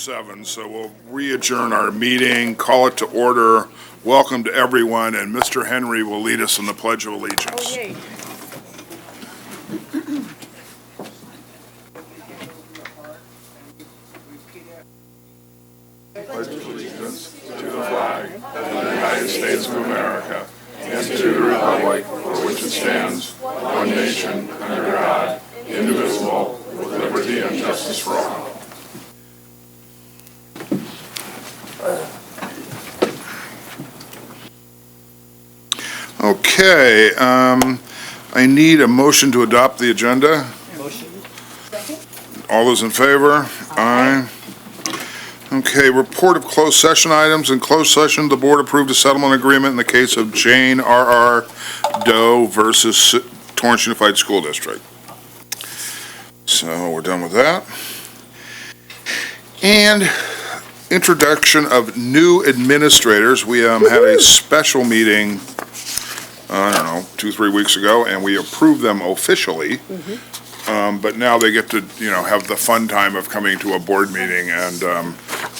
7, so we'll re-adjourn our meeting, call it to order. Welcome to everyone, and Mr. Henry will lead us in the Pledge of Allegiance. Okay. Pledge allegiance to the flag of the United States of America and to the republic for which it stands, one nation, under God, indivisible, with liberty and justice for all. Okay, I need a motion to adopt the agenda. Motion. All those in favor? Aye. Okay, report of closed session items. In closed session, the board approved a settlement agreement in the case of Jane R.R. Doe versus Torrance Unified School District. So we're done with that. And introduction of new administrators. We had a special meeting, I don't know, 2-3 weeks ago, and we approved them officially. But now they get to, have the fun time of coming to a board meeting and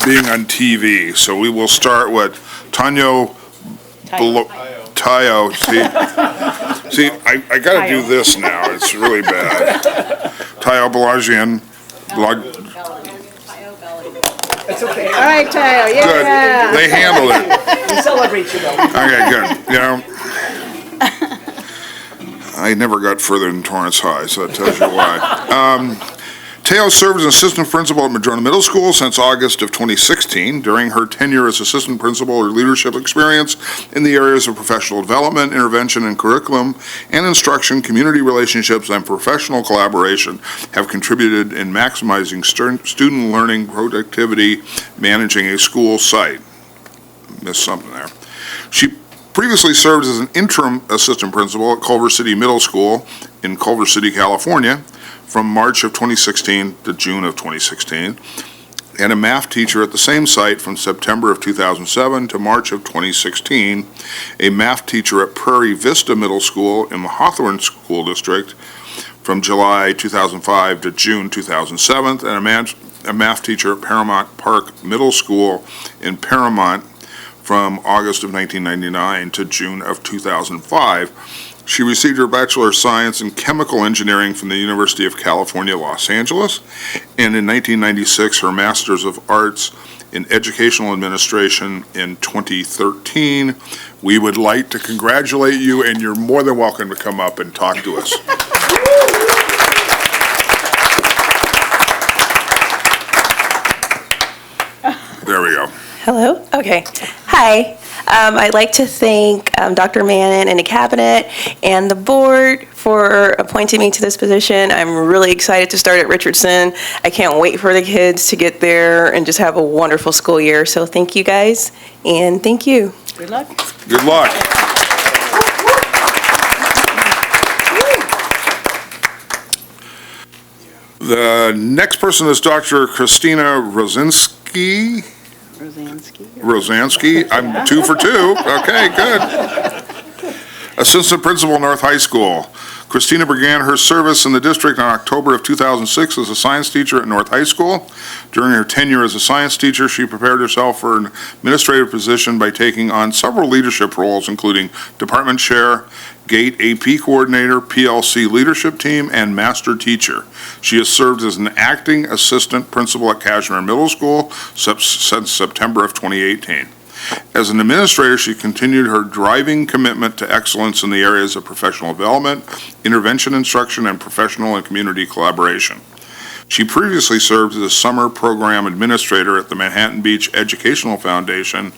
being on TV. So we will start with Tayo. See, I got to do this now. It's really bad. Tayo Balajian. That's okay. All right, Tayo, yeah. Good. They handled it. We celebrate you, though. Okay, good. I never got further than Torrance High, so that tells you why. Tayo served as assistant principal at Madrona Middle School since August of 2016. During her tenure as assistant principal, her leadership experience in the areas of professional development, intervention and curriculum and instruction, community relationships, and professional collaboration have contributed in maximizing student learning productivity, managing a school site. Missed something there. She previously served as an interim assistant principal at Culver City Middle School in Culver City, California, from March of 2016 to June of 2016, and a math teacher at the same site from September of 2007 to March of 2016, a math teacher at Prairie Vista Middle School in the Hawthorne School District from July 2005 to June 2007, and a math teacher at Paramount Park Middle School in Paramount from August of 1999 to June of 2005. She received her Bachelor of Science in Chemical Engineering from the University of California, Los Angeles, and in 1996, her Master's of Arts in Educational Administration in 2013. We would like to congratulate you, and you're more than welcome to come up and talk to us. There we go. Hello? Okay. Hi. I'd like to thank Dr. Mannon and the cabinet and the board for appointing me to this position. I'm really excited to start at Richardson. I can't wait for the kids to get there and just have a wonderful school year. So thank you guys, and thank you. Good luck. Good luck. The next person is Dr. Christina Rosinski. Rosansky. I'm 2 for 2. Okay, good. Assistant Principal, North High School. Christina began her service in the district in October of 2006 as a science teacher at North High School. During her tenure as a science teacher, she prepared herself for an administrative position by taking on several leadership roles, including department chair, GATE AP coordinator, PLC leadership team, and master teacher. She has served as an acting assistant principal at Cashmere Middle School since September of 2018. As an administrator, she continued her driving commitment to excellence in the areas of professional development, intervention instruction, and professional and community collaboration. She previously served as a summer program administrator at the Manhattan Beach Educational Foundation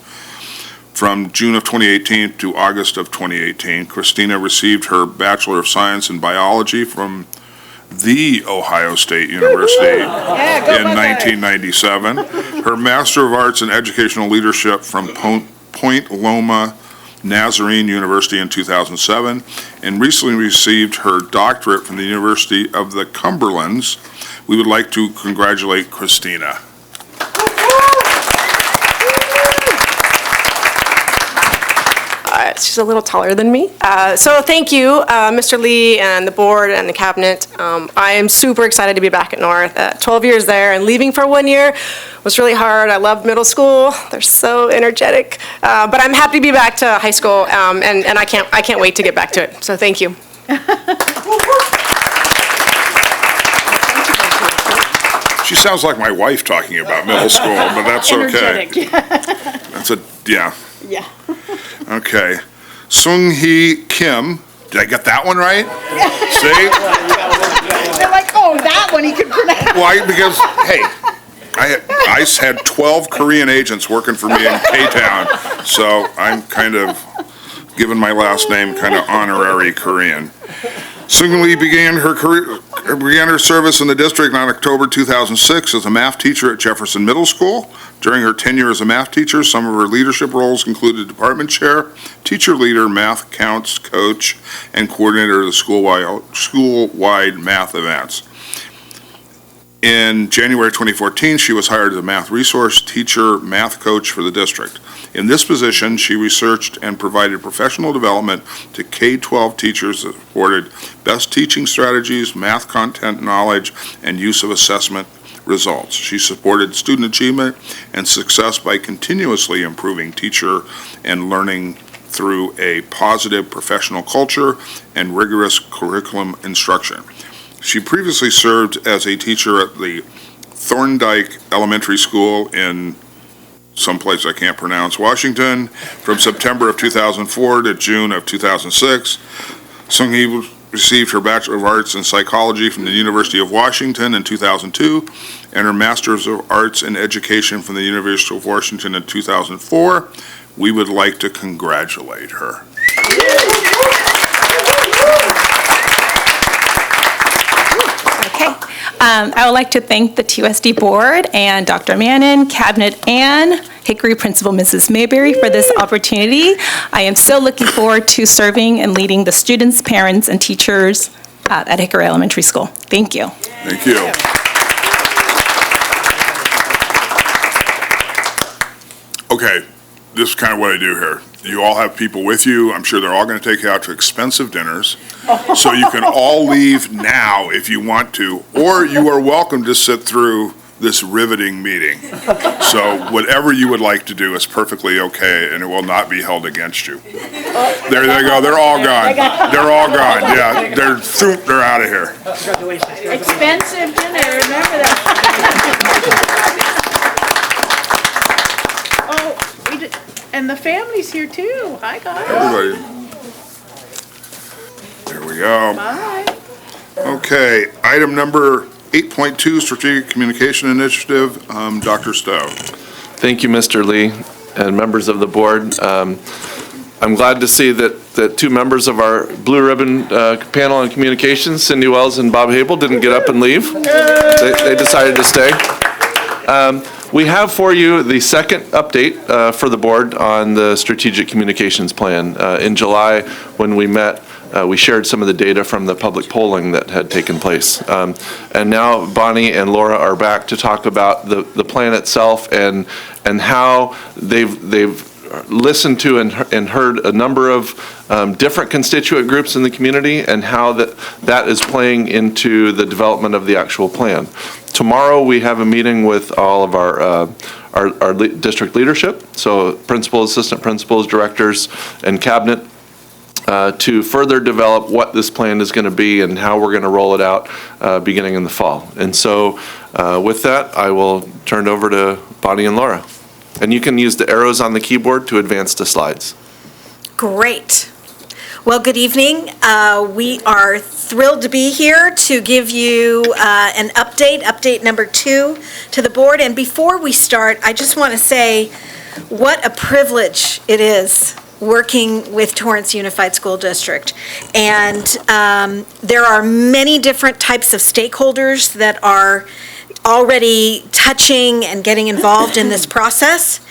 from June of 2018 to August of 2018. Christina received her Bachelor of Science in Biology from The Ohio State University in 1997, her Master of Arts in Educational Leadership from Point Loma Nazarene University in 2007, and recently received her doctorate from the University of the Cumberlands. We would like to congratulate Christina. but she's a little taller than me. So thank you, Mr. Lee and the board and the cabinet. I am super excited to be back at North. 12 years there, and leaving for 1 year was really hard. I loved middle school. They're so energetic. But I'm happy to be back to high school, and I can't wait to get back to it. So thank you. She sounds like my wife talking about middle school, but that's okay. Energetic. That's yeah. Yeah. Okay. Sung-hee Kim. Did I get that one right? See? They're like, oh, that one he could pronounce. Why? Because, hey, I had 12 Korean agents working for me in K-Town, so I'm kind of giving my last name kind of honorary Korean. Sung-Lee began her service in the district on October 2006 as a math teacher at Jefferson Middle School. During her tenure as a math teacher, some of her leadership roles included department chair, teacher leader, math counts coach, and coordinator of the school-wide math events. In January 2014, she was hired as a math resource teacher, math coach for the district. In this position, she researched and provided professional development to K-12 teachers that supported best teaching strategies, math content knowledge, and use of assessment results. She supported student achievement and success by continuously improving teacher and learning through a positive professional culture and rigorous curriculum instruction. She previously served as a teacher at the Thorndike Elementary School in someplace I can't pronounce, Washington, from September of 2004 to June of 2006. Sung-hee received her Bachelor of Arts in Psychology from the University of Washington in 2002 and her Master's of Arts in Education from the University of Washington in 2004. We would like to congratulate her. Okay. I would like to thank the TUSD board and Dr. Mannon, Cabinet Ann, Hickory Principal Mrs. Mayberry for this opportunity. I am so looking forward to serving and leading the students, parents, and teachers at Hickory Elementary School. Thank you. Thank you. Okay, this is kind of what I do here. You all have people with you. I'm sure they're all going to take you out to expensive dinners. So you can all leave now if you want to, or you are welcome to sit through this riveting meeting. So whatever you would like to do is perfectly okay, and it will not be held against you. There they go. They're all gone. They're all gone. Yeah, they're out of here. Expensive dinner, remember that. Oh, and the family's here too. Hi, guys. Everybody. There we go. Bye. Okay, item number 8.2, Strategic Communication Initiative, Dr. Stowe. Thank you, Mr. Lee, and members of the board. I'm glad to see that two members of our Blue Ribbon panel on communications, Cindy Wells and Bob Habel, didn't get up and leave. They decided to stay. We have for you the second update for the board on the Strategic Communications Plan. In July, when we met, we shared some of the data from the public polling that had taken place. And now Bonnie and Laura are back to talk about the plan itself and how they've listened to and heard a number of different constituent groups in the community and how that is playing into the development of the actual plan. Tomorrow we have a meeting with all of our district leadership, so principals, assistant principals, directors, and cabinet, to further develop what this plan is going to be and how we're going to roll it out beginning in the fall. And so with that, I will turn it over to Bonnie and Laura. And you can use the arrows on the keyboard to advance the slides. Great. Well, good evening. We are thrilled to be here to give you an update number 2 to the board. And before we start, I just want to say what a privilege it is working with Torrance Unified School District. And there are many different types of stakeholders that are already touching and getting involved in this process.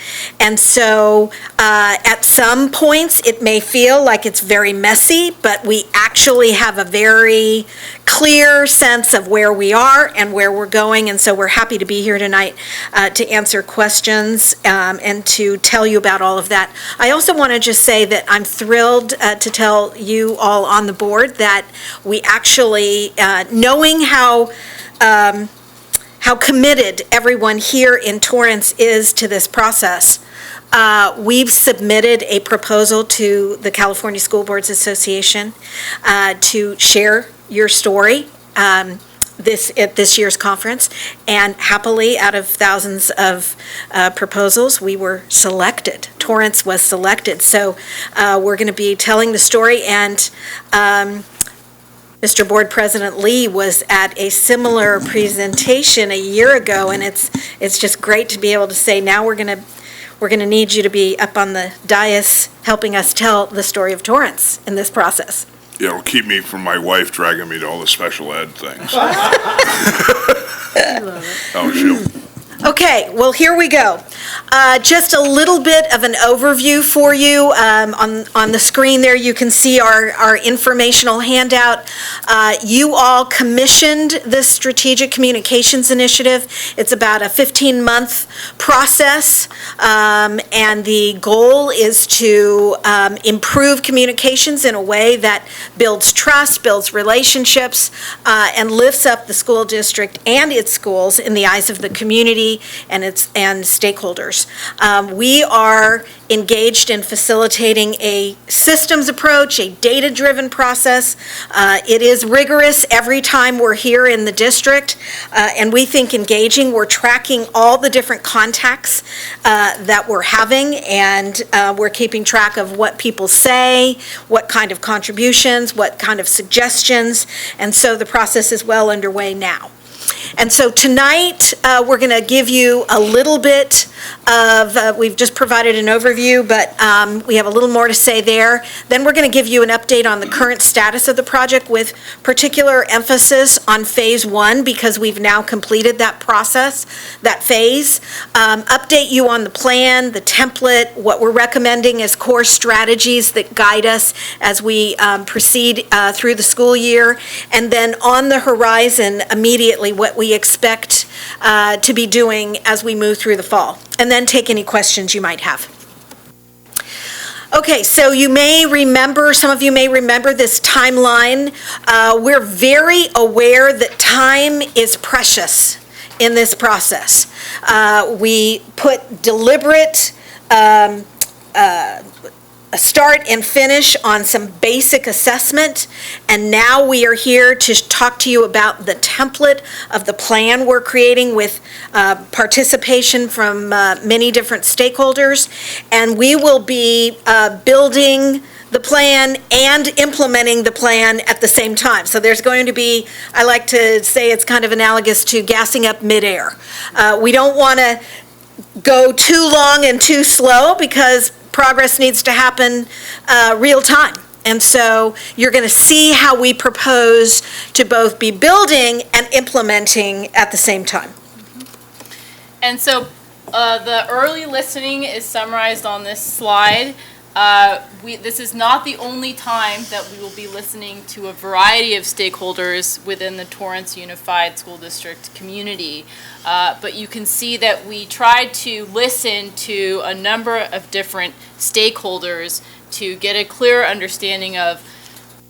And so at some points, it may feel like it's very messy, but we actually have a very clear sense of where we are and where we're going. And so we're happy to be here tonight to answer questions and to tell you about all of that. I also want to just say that I'm thrilled to tell you all on the board that we actually, knowing how committed everyone here in Torrance is to this process, we've submitted a proposal to the California School Boards Association to share your story at this year's conference, and happily, out of thousands of proposals, we were selected. Torrance was selected, so we're going to be telling the story, and Mr. Board President Lee was at a similar presentation a year ago, and it's just great to be able to say, now we're going to need you to be up on the dais helping us tell the story of Torrance in this process. Yeah, it'll keep me from my wife dragging me to all the special ed things. Oh, she'll. Okay, well, here we go. Just a little bit of an overview for you. On the screen there, you can see our informational handout. You all commissioned this Strategic Communications Initiative. It's about a 15-month process, and the goal is to improve communications in a way that builds trust, builds relationships, and lifts up the school district and its schools in the eyes of the community and stakeholders. We are engaged in facilitating a systems approach, a data-driven process. It is rigorous every time we're here in the district, and we think engaging, we're tracking all the different contacts that we're having, and we're keeping track of what people say, what kind of contributions, what kind of suggestions, and so the process is well underway now. And so tonight, we're going to give you a little bit of, we've just provided an overview, but we have a little more to say there. Then we're going to give you an update on the current status of the project with particular emphasis on phase 1, because we've now completed that process, that phase. Update you on the plan, the template, what we're recommending as core strategies that guide us as we proceed through the school year. And then on the horizon, immediately, what we expect to be doing as we move through the fall, and then take any questions you might have. Okay, so you may remember, some of you may remember this timeline. We're very aware that time is precious in this process. We put deliberate a start and finish on some basic assessment, and now we are here to talk to you about the template of the plan we're creating with participation from many different stakeholders, and we will be building the plan and implementing the plan at the same time. So there's going to be, I like to say it's kind of analogous to gassing up midair. We don't want to go too long and too slow, because progress needs to happen real time. And so you're going to see how we propose to both be building and implementing at the same time. And so the early listening is summarized on this slide. This is not the only time that we will be listening to a variety of stakeholders within the Torrance Unified School District community. But you can see that we tried to listen to a number of different stakeholders to get a clear understanding of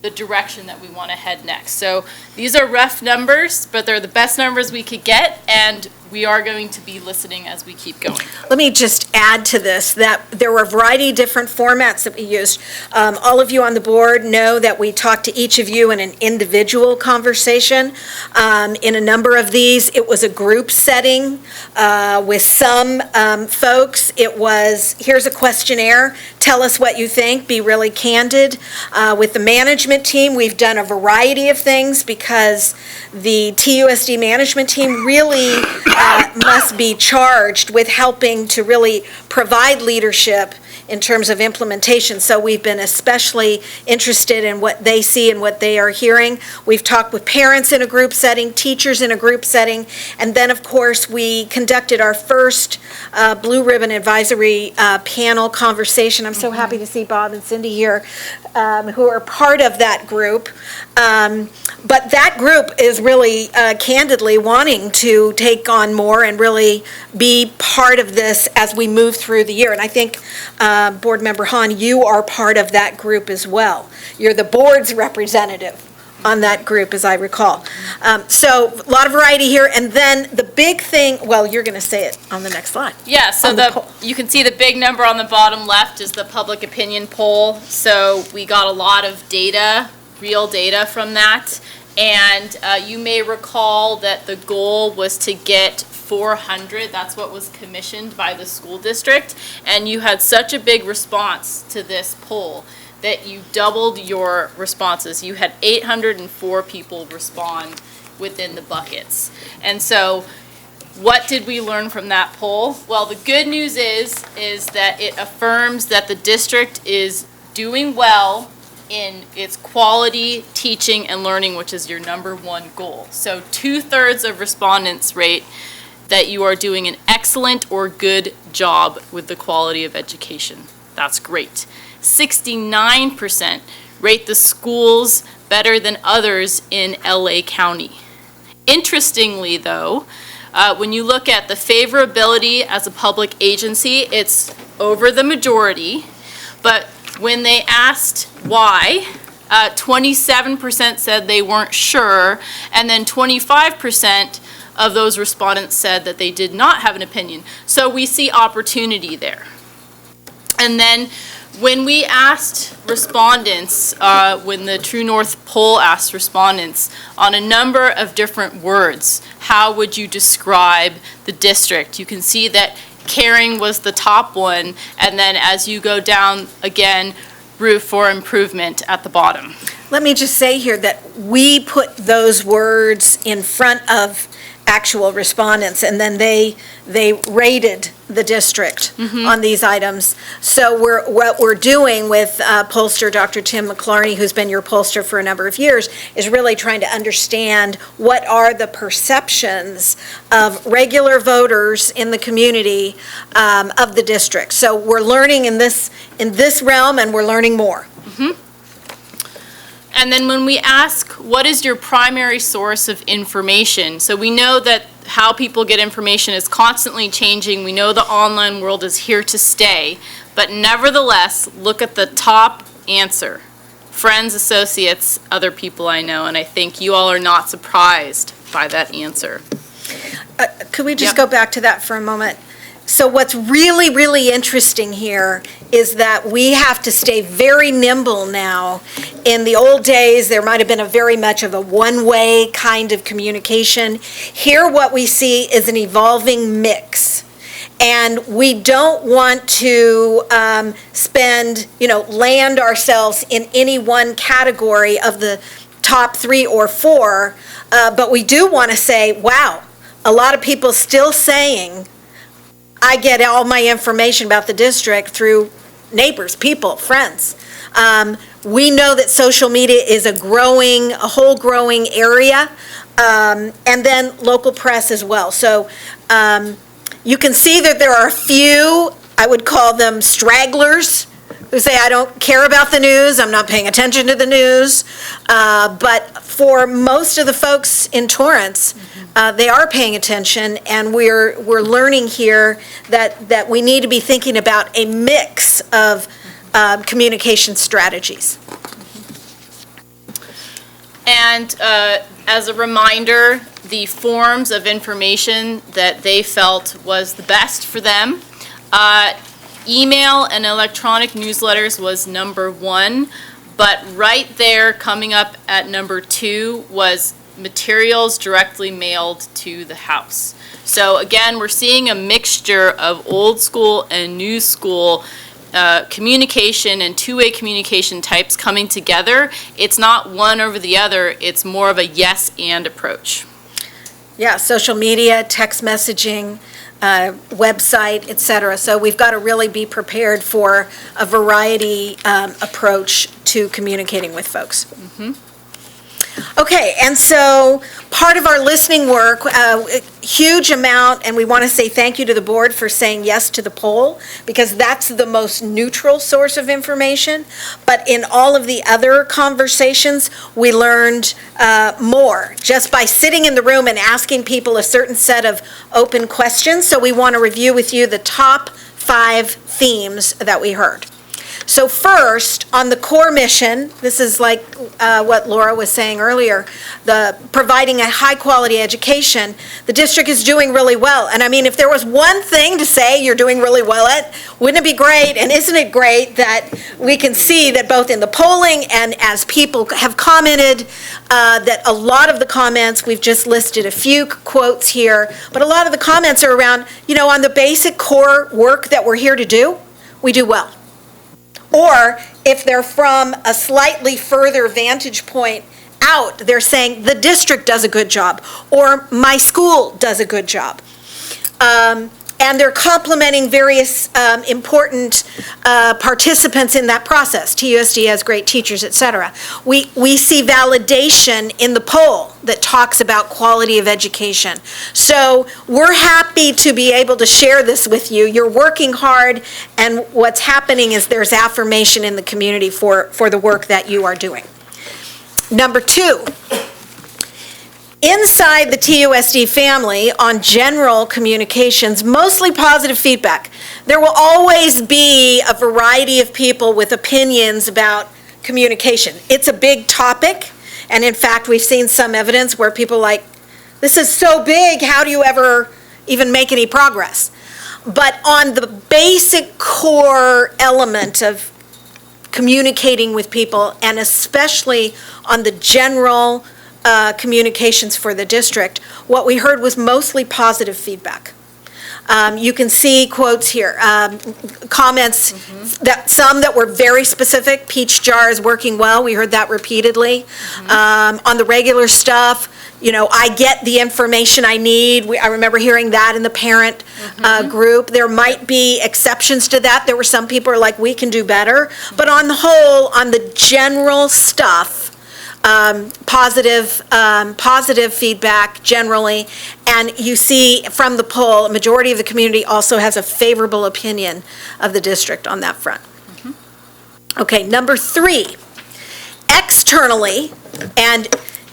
the direction that we want to head next. So these are rough numbers, but they're the best numbers we could get, and we are going to be listening as we keep going. Let me just add to this that there were a variety of different formats that we used. All of you on the board know that we talked to each of you in an individual conversation. In a number of these, it was a group setting. With some folks, it was, here's a questionnaire, tell us what you think, be really candid. With the management team, we've done a variety of things, because the TUSD management team really must be charged with helping to really provide leadership in terms of implementation. So we've been especially interested in what they see and what they are hearing. We've talked with parents in a group setting, teachers in a group setting, and then, of course, we conducted our first Blue Ribbon Advisory panel conversation. I'm so happy to see Bob and Cindy here, who are part of that group. But that group is really candidly wanting to take on more and really be part of this as we move through the year. And I think, Board Member Hahn, you are part of that group as well. You're the board's representative on that group, as I recall. So a lot of variety here. And then the big thing, well, you're going to say it on the next slide. Yeah, so you can see the big number on the bottom left is the public opinion poll. So we got a lot of data, real data from that. And you may recall that the goal was to get 400. That's what was commissioned by the school district. And you had such a big response to this poll that you doubled your responses. You had 804 people respond within the buckets. And so what did we learn from that poll? Well, the good news is that it affirms that the district is doing well in its quality teaching and learning, which is your #1 goal. So 2/3 of respondents rate that you are doing an excellent or good job with the quality of education. That's great. 69% rate the schools better than others in LA County. Interestingly, though, when you look at the favorability as a public agency, it's over the majority, but when they asked why, 27% said they weren't sure, and then 25% of those respondents said that they did not have an opinion. So we see opportunity there. And then when we asked respondents, when the True North poll asked respondents on a number of different words, how would you describe the district? You can see that caring was the top one, and then as you go down again, room for improvement at the bottom. Let me just say here that we put those words in front of actual respondents, and then they rated the district on these items. So what we're doing with pollster Dr. Tim McClarney, who's been your pollster for a number of years, is really trying to understand what are the perceptions of regular voters in the community of the district. So we're learning in this realm, and we're learning more. And then when we ask, what is your primary source of information? So we know that how people get information is constantly changing. We know the online world is here to stay. But nevertheless, look at the top answer. Friends, associates, other people I know. And I think you all are not surprised by that answer. Could we just go back to that for a moment? So what's really, really interesting here is that we have to stay very nimble now. In the old days, there might have been a very much of a one-way kind of communication. Here, what we see is an evolving mix. And we don't want to land ourselves in any one category of the top 3 or 4, but we do want to say, wow, a lot of people still saying, I get all my information about the district through neighbors, people, friends. We know that social media is a whole growing area, and then local press as well. So you can see that there are a few, I would call them stragglers, who say, I don't care about the news, I'm not paying attention to the news. But for most of the folks in Torrance, they are paying attention, and we're learning here that we need to be thinking about a mix of communication strategies. And as a reminder, the forms of information that they felt was the best for them, email and electronic newsletters was #1, but right there coming up at #2 was materials directly mailed to the house. So again, we're seeing a mixture of old school and new school communication and two-way communication types coming together. It's not one over the other, it's more of a yes and approach. Yeah, social media, text messaging, website, et cetera. So we've got to really be prepared for a variety approach to communicating with folks. Okay, and so part of our listening work, a huge amount, and we want to say thank you to the board for saying yes to the poll, because that's the most neutral source of information. But in all of the other conversations, we learned more just by sitting in the room and asking people a certain set of open questions. So we want to review with you the top 5 themes that we heard. So first, on the core mission, this is like what Laura was saying earlier, the providing a high-quality education, the district is doing really well. And I mean, if there was one thing to say you're doing really well at, wouldn't it be great, and isn't it great that we can see that both in the polling and as people have commented, that a lot of the comments, we've just listed a few quotes here, but a lot of the comments are around, you know, on the basic core work that we're here to do, we do well. Or if they're from a slightly further vantage point out, they're saying the district does a good job, or my school does a good job. And they're complimenting various important participants in that process. TUSD has great teachers, et cetera. We see validation in the poll that talks about quality of education. So we're happy to be able to share this with you. You're working hard, and what's happening is there's affirmation in the community for the work that you are doing. Number 2. Inside the TUSD family on general communications, mostly positive feedback. There will always be a variety of people with opinions about communication. It's a big topic, and in fact, we've seen some evidence where people are like, this is so big, how do you ever even make any progress? But on the basic core element of communicating with people, and especially on the general communications for the district, what we heard was mostly positive feedback. You can see quotes here, comments, that some that were very specific. Peach jar is working well. We heard that repeatedly. On the regular stuff, you know, I get the information I need. I remember hearing that in the parent group. There might be exceptions to that. There were some people who are like, we can do better. But on the whole, on the general stuff, positive feedback generally, and you see from the poll, a majority of the community also has a favorable opinion of the district on that front. Okay, number 3, externally, and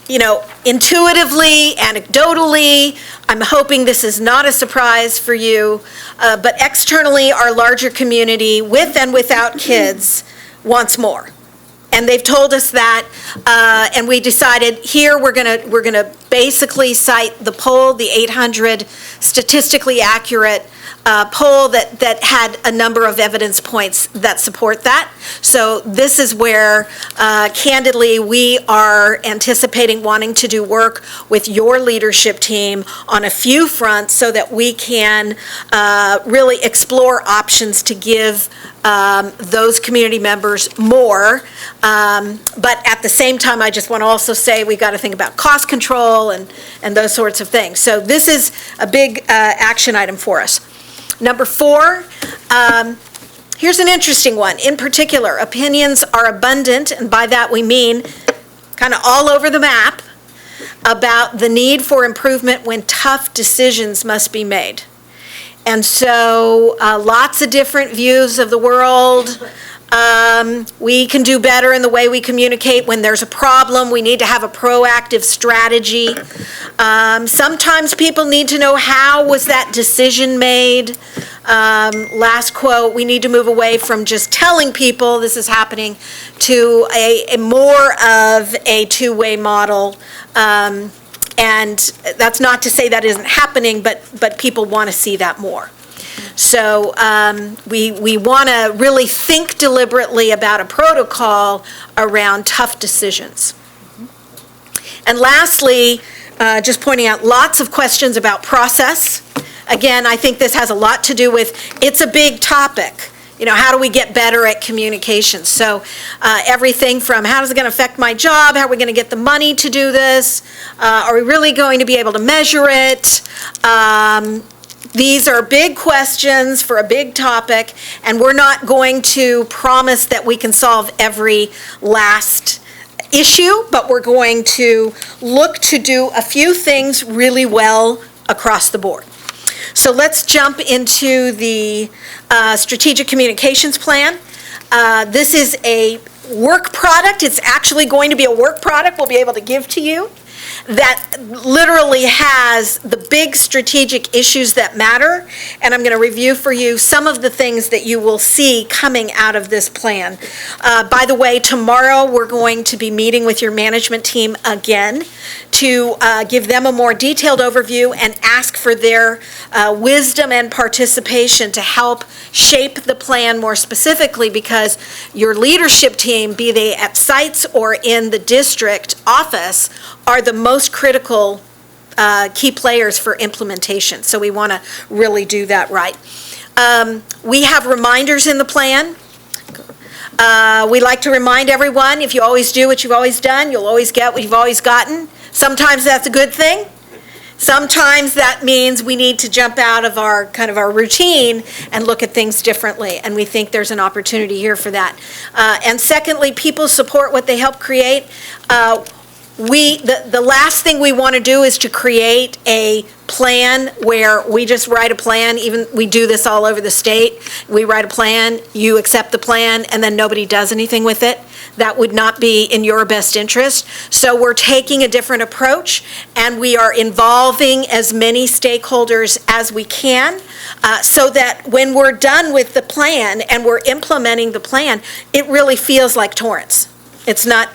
you know, intuitively, anecdotally, I'm hoping this is not a surprise for you, but externally, our larger community, with and without kids, wants more. And they've told us that, and we decided here we're gonna basically cite the poll, the 800 statistically accurate poll that had a number of evidence points that support that. So this is where, candidly, we are anticipating wanting to do work with your leadership team on a few fronts so that we can really explore options to give those community members more. But at the same time, I just want to also say we got to think about cost control and those sorts of things. So this is a big action item for us. Number 4, here's an interesting one. In particular, opinions are abundant, and by that we mean kind of all over the map, about the need for improvement when tough decisions must be made. And so lots of different views of the world. We can do better in the way we communicate. When there's a problem, we need to have a proactive strategy. Sometimes people need to know, how was that decision made? Last quote, we need to move away from just telling people this is happening to a more of a two-way model. And that's not to say that isn't happening, but people want to see that more. So we want to really think deliberately about a protocol around tough decisions. And lastly, just pointing out lots of questions about process. Again, I think this has a lot to do with, it's a big topic. You know, how do we get better at communication? So everything from how is it going to affect my job? How are we going to get the money to do this? Are we really going to be able to measure it? These are big questions for a big topic, and we're not going to promise that we can solve every last issue, but we're going to look to do a few things really well across the board. So let's jump into the strategic communications plan. This is a work product. It's actually going to be a work product we'll be able to give to you that literally has the big strategic issues that matter, and I'm going to review for you some of the things that you will see coming out of this plan. By the way, tomorrow we're going to be meeting with your management team again to give them a more detailed overview and ask for their wisdom and participation to help shape the plan more specifically, because your leadership team, be they at sites or in the district office, are the most critical key players for implementation. So we want to really do that right. We have reminders in the plan. We like to remind everyone, if you always do what you've always done, you'll always get what you've always gotten. Sometimes that's a good thing. Sometimes that means we need to jump out of our kind of our routine and look at things differently, and we think there's an opportunity here for that. And secondly, people support what they help create. The last thing we want to do is to create a plan where we just write a plan. Even we do this all over the state. We write a plan, you accept the plan, and then nobody does anything with it. That would not be in your best interest. So we're taking a different approach, and we are involving as many stakeholders as we can, so that when we're done with the plan and we're implementing the plan, it really feels like Torrance. It's not,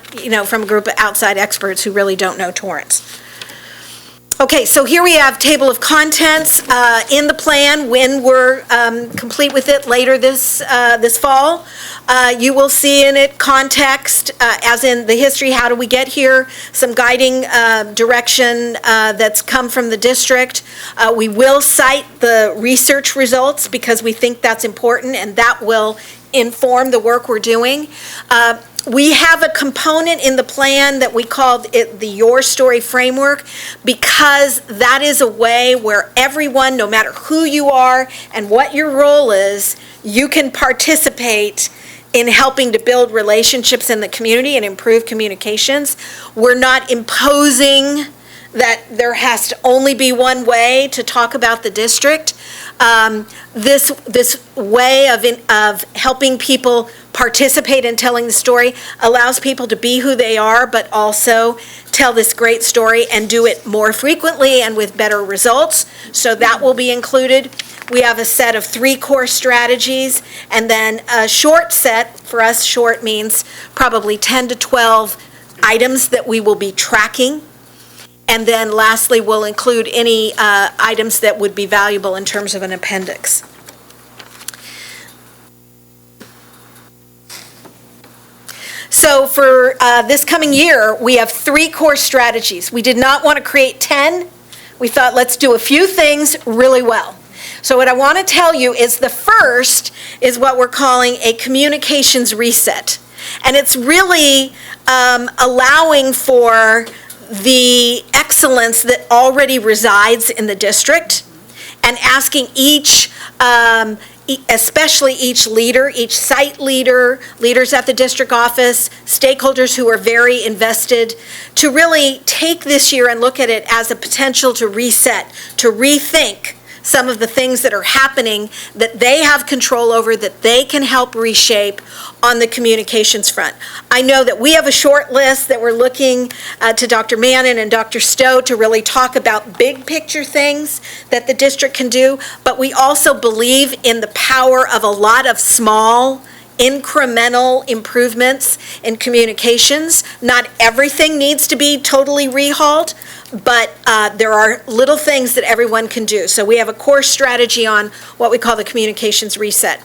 from a group of outside experts who really don't know Torrance. Okay, so here we have table of contents in the plan when we're complete with it later this fall. You will see in it context, as in the history, how do we get here, some guiding direction that's come from the district. We will cite the research results because we think that's important, and that will inform the work we're doing. We have a component in the plan that we called it the Your Story Framework, because that is a way where everyone, no matter who you are and what your role is, you can participate in helping to build relationships in the community and improve communications. We're not imposing that there has to only be one way to talk about the district. This way of helping people participate in telling the story allows people to be who they are, but also tell this great story and do it more frequently and with better results. So that will be included. We have a set of 3 core strategies, and then a short set. For us, short means probably 10 to 12 items that we will be tracking. And then lastly, we'll include any items that would be valuable in terms of an appendix. So for this coming year, we have 3 core strategies. We did not want to create 10. We thought, let's do a few things really well. So what I want to tell you is the first is what we're calling a communications reset. And it's really allowing for the excellence that already resides in the district, and asking each, especially each leader, each site leader, leaders at the district office, stakeholders who are very invested, to really take this year and look at it as a potential to reset, to rethink some of the things that are happening that they have control over, that they can help reshape on the communications front. I know that we have a short list that we're looking to Dr. Mannon and Dr. Stowe to really talk about big picture things that the district can do, but we also believe in the power of a lot of small, incremental improvements in communications. Not everything needs to be totally rehauled, but there are little things that everyone can do. So we have a core strategy on what we call the communications reset.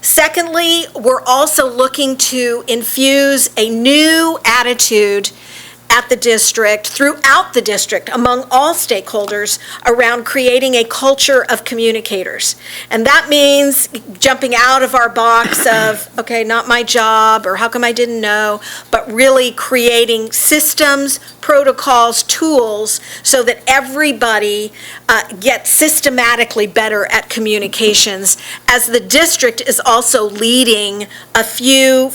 Secondly, we're also looking to infuse a new attitude at the district, throughout the district, among all stakeholders around creating a culture of communicators. And that means jumping out of our box of, okay, not my job, or how come I didn't know, but really creating systems, protocols, tools, so that everybody gets systematically better at communications, as the district is also leading a few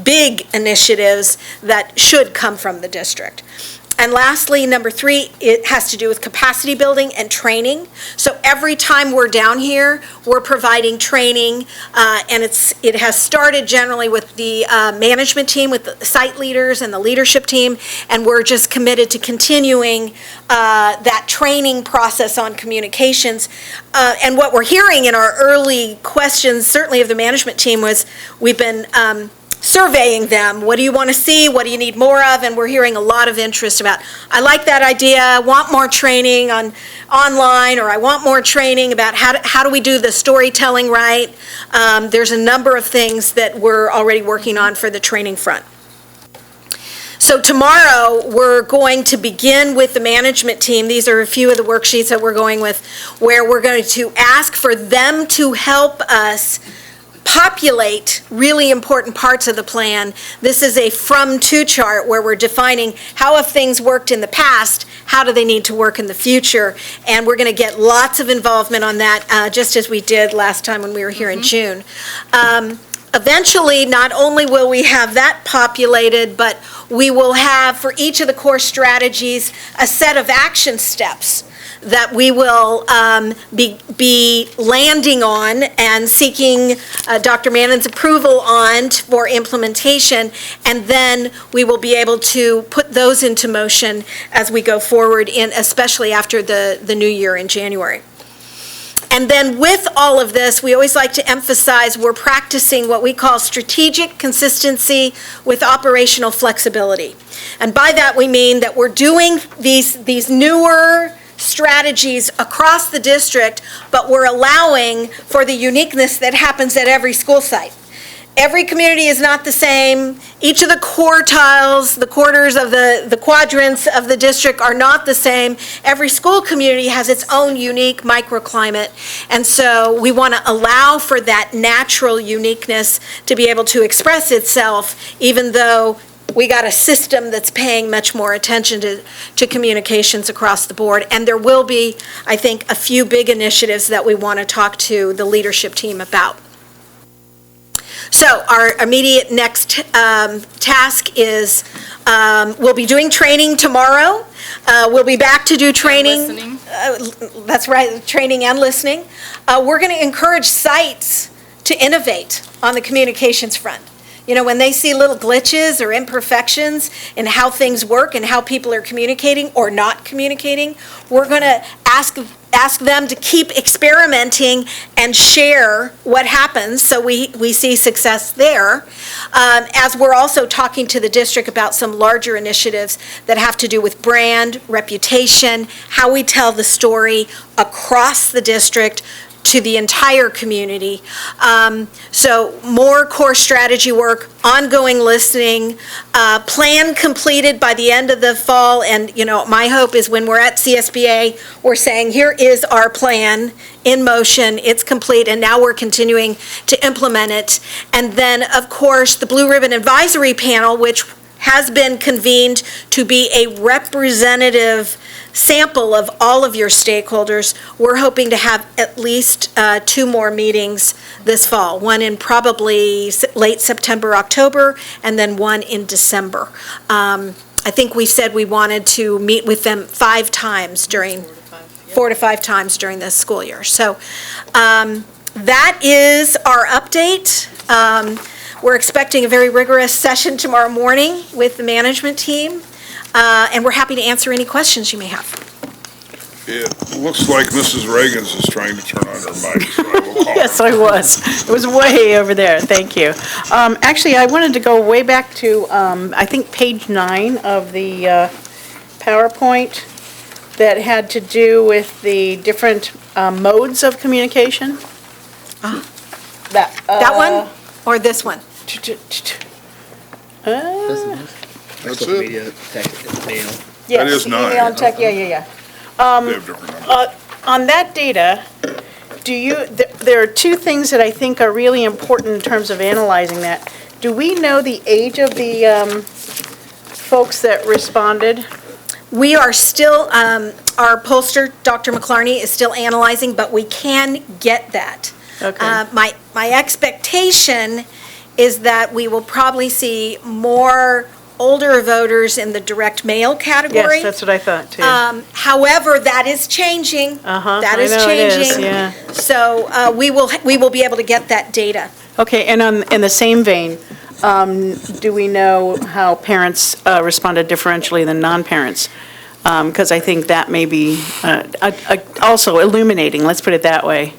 big initiatives that should come from the district. And lastly, number 3, it has to do with capacity building and training. So every time we're down here, we're providing training, and it has started generally with the management team, with the site leaders and the leadership team, and we're just committed to continuing that training process on communications. And what we're hearing in our early questions, certainly of the management team, was we've been surveying them. What do you want to see? What do you need more of? And we're hearing a lot of interest about, I like that idea, I want more training online, or I want more training about how do we do the storytelling right. There's a number of things that we're already working on for the training front. So tomorrow, we're going to begin with the management team. These are a few of the worksheets that we're going with, where we're going to ask for them to help us populate really important parts of the plan. This is a from-to chart where we're defining how have things worked in the past, how do they need to work in the future, and we're going to get lots of involvement on that, just as we did last time when we were here in June. Eventually, not only will we have that populated, but we will have, for each of the core strategies, a set of action steps that we will be landing on and seeking Dr. Mannon's approval on for implementation, and then we will be able to put those into motion as we go forward, especially after the new year in January. And then with all of this, we always like to emphasize we're practicing what we call strategic consistency with operational flexibility. And by that we mean that we're doing these newer strategies across the district, but we're allowing for the uniqueness that happens at every school site. Every community is not the same. Each of the quartiles, the quarters of the quadrants of the district are not the same. Every school community has its own unique microclimate. And so we want to allow for that natural uniqueness to be able to express itself, even though we got a system that's paying much more attention to communications across the board. And there will be, I think, a few big initiatives that we want to talk to the leadership team about. So our immediate next task is we'll be doing training tomorrow. We'll be back to do training. listening. That's right, training and listening. We're going to encourage sites to innovate on the communications front. You know, when they see little glitches or imperfections in how things work and how people are communicating or not communicating, we're going to ask them to keep experimenting and share what happens, so we see success there. As we're also talking to the district about some larger initiatives that have to do with brand, reputation, how we tell the story across the district to the entire community. So more core strategy work, ongoing listening, plan completed by the end of the fall. And, you know, my hope is when we're at CSBA, we're saying, here is our plan in motion, it's complete, and now we're continuing to implement it. And then, of course, the Blue Ribbon Advisory Panel, which has been convened to be a representative sample of all of your stakeholders. We're hoping to have at least 2 more meetings this fall, one in probably late September, October, and then one in December. I think we said we wanted to meet with them 5 times during, 4 to 5 times during this school year. So that is our update. We're expecting a very rigorous session tomorrow morning with the management team, and we're happy to answer any questions you may have. It looks like Mrs. Reagan's is trying to turn on her mic, so I will call Yes, her. I was. It was way over there. Thank you. Actually, I wanted to go way back to, I think, page 9 of the PowerPoint that had to do with the different modes of communication. That one or this one? That's social it. media, text, mail. Yes, is nine. email and tech, yeah. They have different numbers. On that data, there are two things that I think are really important in terms of analyzing that. Do we know the age of the folks that responded? We are still, our pollster, Dr. McClarney, is still analyzing, but we can get that. Okay. My expectation is that we will probably see more older voters in the direct mail category. Yes, that's what I thought, too. However, that is changing. That I is know it is, changing. yeah. So we will be able to get that data. Okay, and in the same vein, do we know how parents responded differentially than non-parents? Because I think that may be also illuminating, let's put it that way.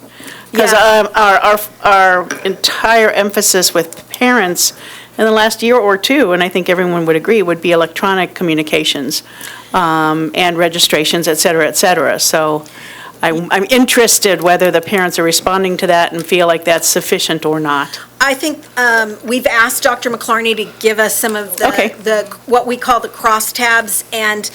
Because our entire emphasis with parents in the last year or two, and I think everyone would agree, would be electronic communications and registrations, et cetera, et cetera. So I'm interested whether the parents are responding to that and feel like that's sufficient or not. I think we've asked Dr. McClarney to give us some of the what we call the crosstabs and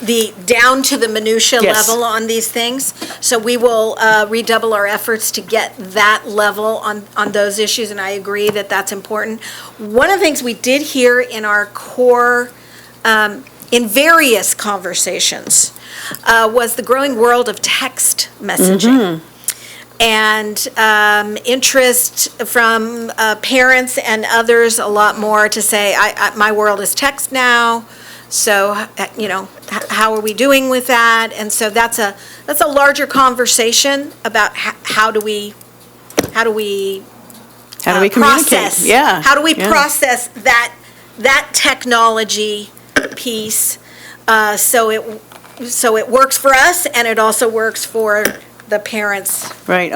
the down to the minutia Yes. level on these things. So we will redouble our efforts to get that level on those issues, and I agree that that's important. One of the things we did hear in our core, in various conversations, was the growing world of text messaging. And interest from parents and others a lot more to say, my world is text now, so, how are we doing with that? And so that's a larger conversation about how do we communicate? process? Yeah. How do we yeah. process that technology piece so it works for us and it also works for the parents? Right,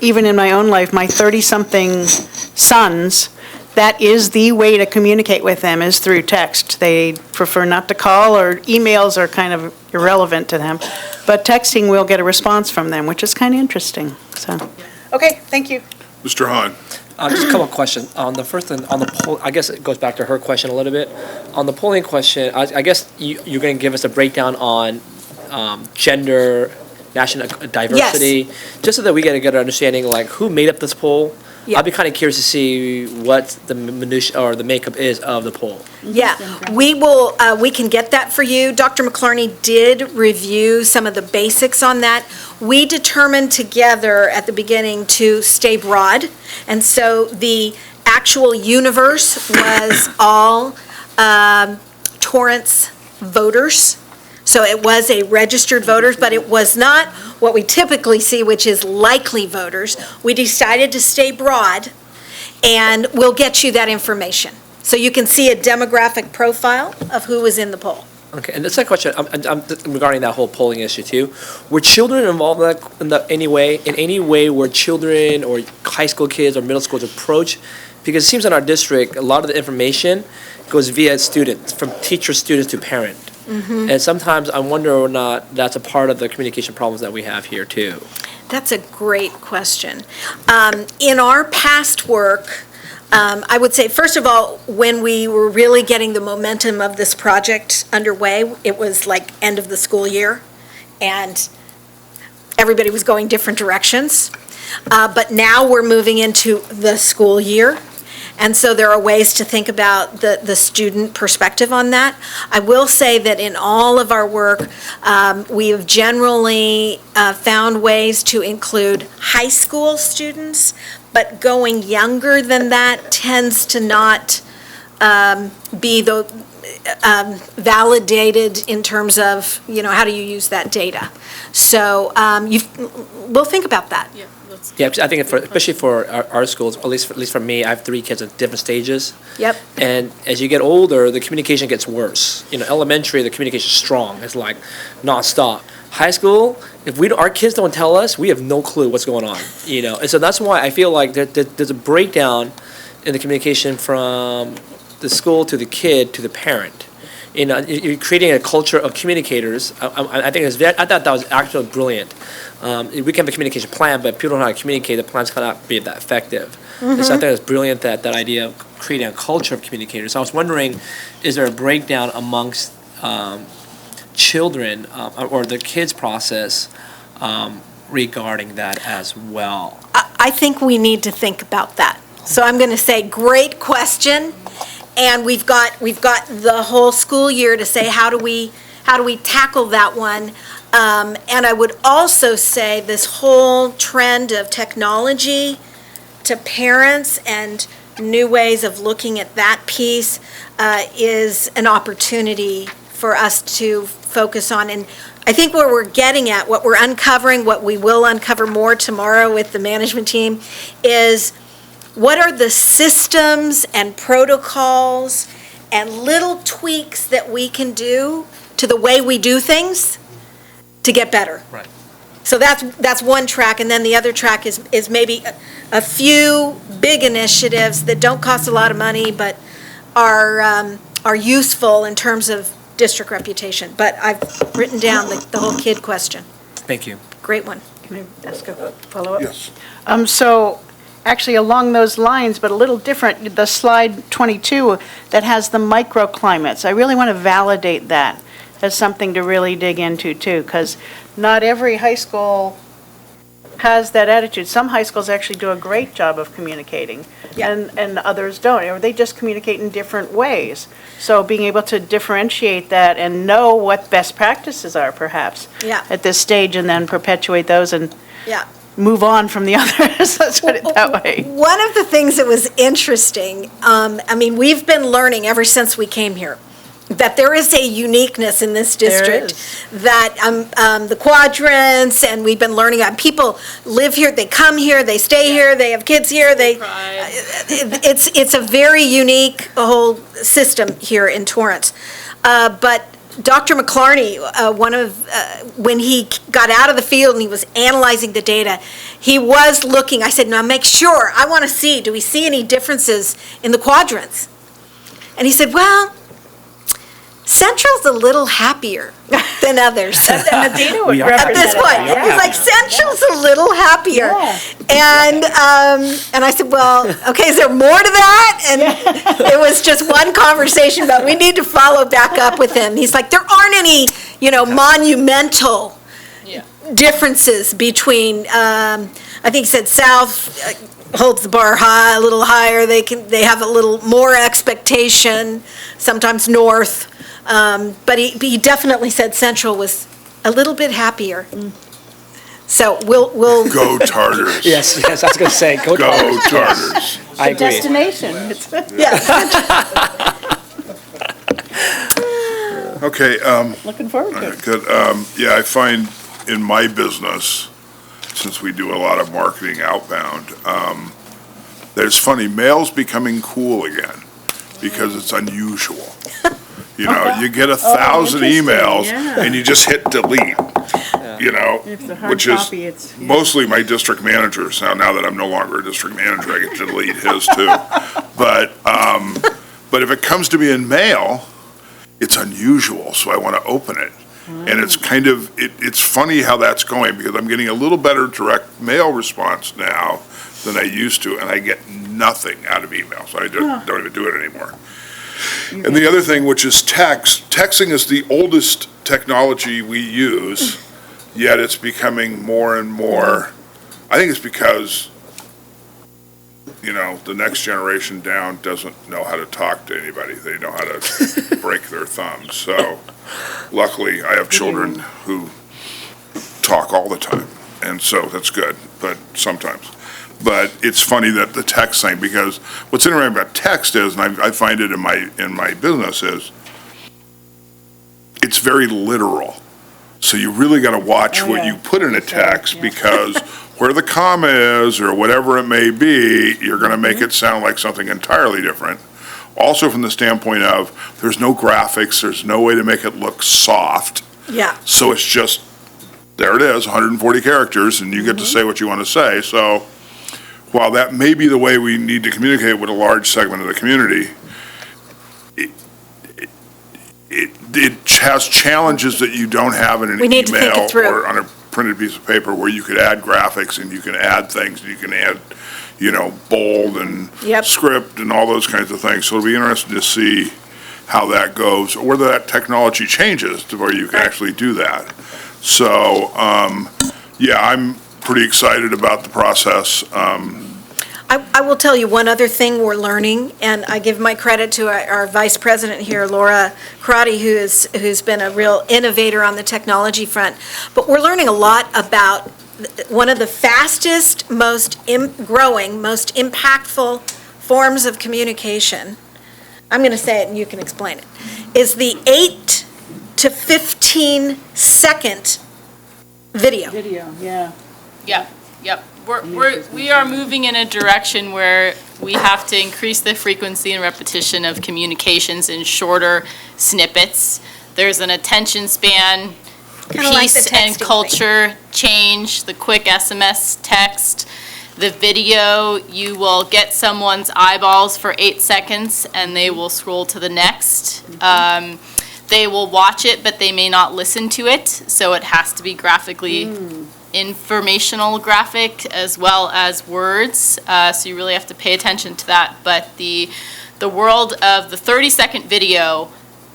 even in my own life, my 30-something sons, that is the way to communicate with them, is through text. They prefer not to call, or emails are kind of irrelevant to them. But texting, we'll get a response from them, which is kind of interesting, so. Okay, thank you. Mr. Hahn. Just a couple of questions. On the first thing, on the poll, I guess it goes back to her question a little bit. On the polling question, I guess you're going to give us a breakdown on gender, national diversity, just so that we get a good understanding, like who made up this poll. Yeah. I'd be kind of curious to see what the minutia or the makeup is of the poll. Yeah, we can get that for you. Dr. McClarney did review some of the basics on that. We determined together at the beginning to stay broad, and so the actual universe was all Torrance voters. So it was a registered voters, but it was not what we typically see, which is likely voters. We decided to stay broad, and we'll get you that information. So you can see a demographic profile of who was in the poll. Okay, and the second question, I'm regarding that whole polling issue too. Were children involved in any way were children or high school kids or middle schools approached? Because it seems in our district, a lot of the information goes via students, from teacher, students to parent. And sometimes I wonder or not that's a part of the communication problems that we have here too. That's a great question. In our past work, I would say, first of all, when we were really getting the momentum of this project underway, it was like end of the school year, and everybody was going different directions. But now we're moving into the school year. And so there are ways to think about the student perspective on that. I will say that in all of our work, we have generally found ways to include high school students, but going younger than that tends to not be validated in terms of, how do you use that data? So we'll think about that. Yeah, I think especially for our schools, at least for me, I have 3 kids at different stages. Yep. And as you get older, the communication gets worse. Elementary, the communication is strong. It's like nonstop. High school, if our kids don't tell us, we have no clue what's going on. And so that's why I feel like there's a breakdown in the communication from the school to the kid to the parent. You're creating a culture of communicators. I thought that was actually brilliant. We can have a communication plan, but if people don't know how to communicate, the plans cannot be that effective. And so I think it's brilliant that idea of creating a culture of communicators. I was wondering, is there a breakdown amongst children or the kids process regarding that as well? I think we need to think about that. So I'm going to say, great question. And we've got the whole school year to say, how do we tackle that one? And I would also say this whole trend of technology to parents and new ways of looking at that piece is an opportunity for us to focus on. And I think what we're getting at, what we're uncovering, what we will uncover more tomorrow with the management team, is what are the systems and protocols and little tweaks that we can do to the way we do things to get better. Right. So that's one track, and then the other track is maybe a few big initiatives that don't cost a lot of money, but are useful in terms of district reputation. But I've written down the whole kid question. Thank you. Great one. Can I ask a follow-up? Yes. So, actually along those lines, but a little different, the slide 22 that has the microclimates, I really want to validate that as something to really dig into too, because not every high school has that attitude. Some high schools actually do a great job of communicating, Yeah. and others don't, or they just communicate in different ways. So being able to differentiate that and know what best practices are perhaps Yeah. at this stage, and then perpetuate those and Yeah. move on from the others, let's put it that way. One of the things that was interesting, we've been learning ever since we came here, that there is a uniqueness in this district. That the quadrants, and we've been learning, people live here, they come here, they stay here, they have kids here, it's a very unique whole system here in Torrance. But Dr. McClarney, when he got out of the field and he was analyzing the data, he was looking, I said, now make sure, I want to see, do we see any differences in the quadrants? And he said, well, Central's a little happier than others. And the data would At this point, he's like, Central's a little happier. And I said, well, okay, is there more to that? And it was just one conversation, but we need to follow back up with him. He's like, there aren't any, monumental differences between, I think he said South holds the bar high, a little higher. They have a little more expectation, sometimes North. But he definitely said Central was a little bit happier. So we'll Go Tartars. Yes, I was going to say, go Go Tartars. Tartars. I agree. Destination. yeah. Okay, Looking forward to it. good. I find in my business, since we do a lot of marketing outbound, that it's funny, mail's becoming cool again because it's unusual. You get 1,000 interesting, emails yeah. and you just hit delete, If the hard which is copy, it's. mostly my district managers. Now that I'm no longer a district manager, I get to delete his too. But if it comes to me in mail, it's unusual, so I want to open it. And it's kind of, it's funny how that's going, because I'm getting a little better direct mail response now than I used to, and I get nothing out of email, so I don't even do it anymore. And the other thing, which is text, texting is the oldest technology we use, yet it's becoming more and more, I think it's because, the next generation down doesn't know how to talk to anybody. They know how to break their thumbs. So luckily, I have children who talk all the time, and so that's good, but sometimes. But it's funny that the text thing, because what's interesting about text is, and I find it in my business, is it's very literal. So you really got to watch what you put in a text, because where the comma is or whatever it may be, you're going to make it sound like something entirely different. Also from the standpoint of, there's no graphics, there's no way to make it look soft. Yeah. So it's just, there it is, 140 characters, and you get to say what you want to say. So while that may be the way we need to communicate with a large segment of the community, it has challenges that you don't have in an We need to think it email through. or on a printed piece of paper, where you could add graphics and you can add things and you can add, bold and Yep. script and all those kinds of things. So it'll be interesting to see how that goes, or whether that technology changes to where you can actually do that. So, yeah, I'm pretty excited about the process. I will tell you one other thing we're learning, and I give my credit to our vice president here, Laura Karate, who's been a real innovator on the technology front. But we're learning a lot about one of the fastest, most growing, most impactful forms of communication. I'm going to say it and you can explain it, is the 8 to 15 second video. Video, yeah. Yep. We are moving in a direction where we have to increase the frequency and repetition of communications in shorter snippets. There's an attention span, Kinda like the peace and texting thing. culture change, the quick SMS text. The video, you will get someone's eyeballs for 8 seconds and they will scroll to the next. They will watch it, but they may not listen to it, so it has to be graphically informational graphic as well as words, so you really have to pay attention to that. But the world of the 30-second video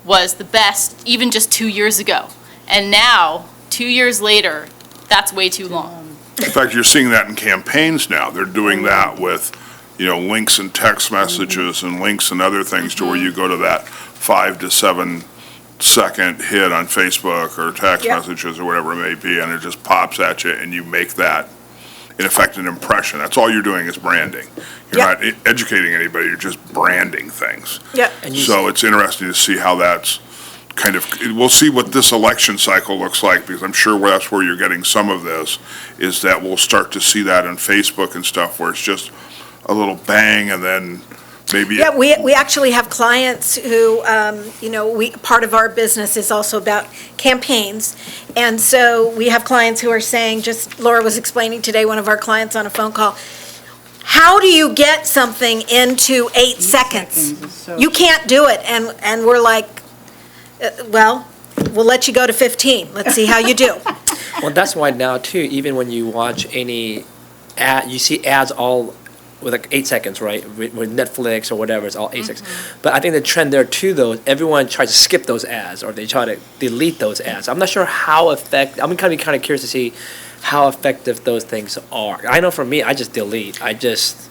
was the best even just 2 years ago. And now, 2 years later, that's way too long. In fact, you're seeing that in campaigns now. They're doing that with, links and text messages and links and other things to where you go to that 5 to 7 second hit on Facebook or text Yep. messages or whatever it may be, and it just pops at you and you make that, in effect, an impression. That's all you're doing is branding. You're Yep. not educating anybody, you're just branding things. Yep. So it's interesting to see how that's we'll see what this election cycle looks like, because I'm sure that's where you're getting some of this, is that we'll start to see that on Facebook and stuff, where it's just a little bang and then maybe. Yeah, we actually have clients who, part of our business is also about campaigns. And so we have clients who are saying, just Laura was explaining today, one of our clients on a phone call, how do you get something into 8 seconds? You can't do it. And we're like, well, we'll let you go to 15. Let's see how you do. Well, that's why now too, even when you watch any ad, you see ads all with like 8 seconds, right? With Netflix or whatever, it's all 8 seconds. But I think the trend there too, though, everyone tries to skip those ads or they try to delete those ads. I'm not sure how effective, I'm kind of curious to see how effective those things are. I know for me, I just delete. I just,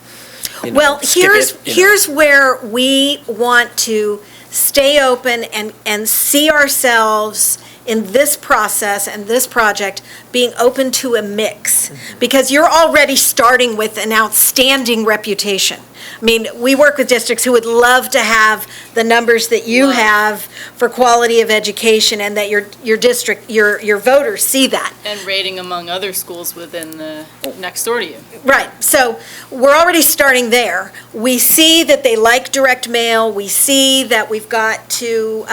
Well, skip it, here's where we want to stay open and see ourselves in this process and this project being open to a mix, because you're already starting with an outstanding reputation. I mean, we work with districts who would love to have the numbers that you have for quality of education, and that your district, your voters see that. And rating among other schools within the next door to you. Right, so we're already starting there. We see that they like direct mail, we see that we've got to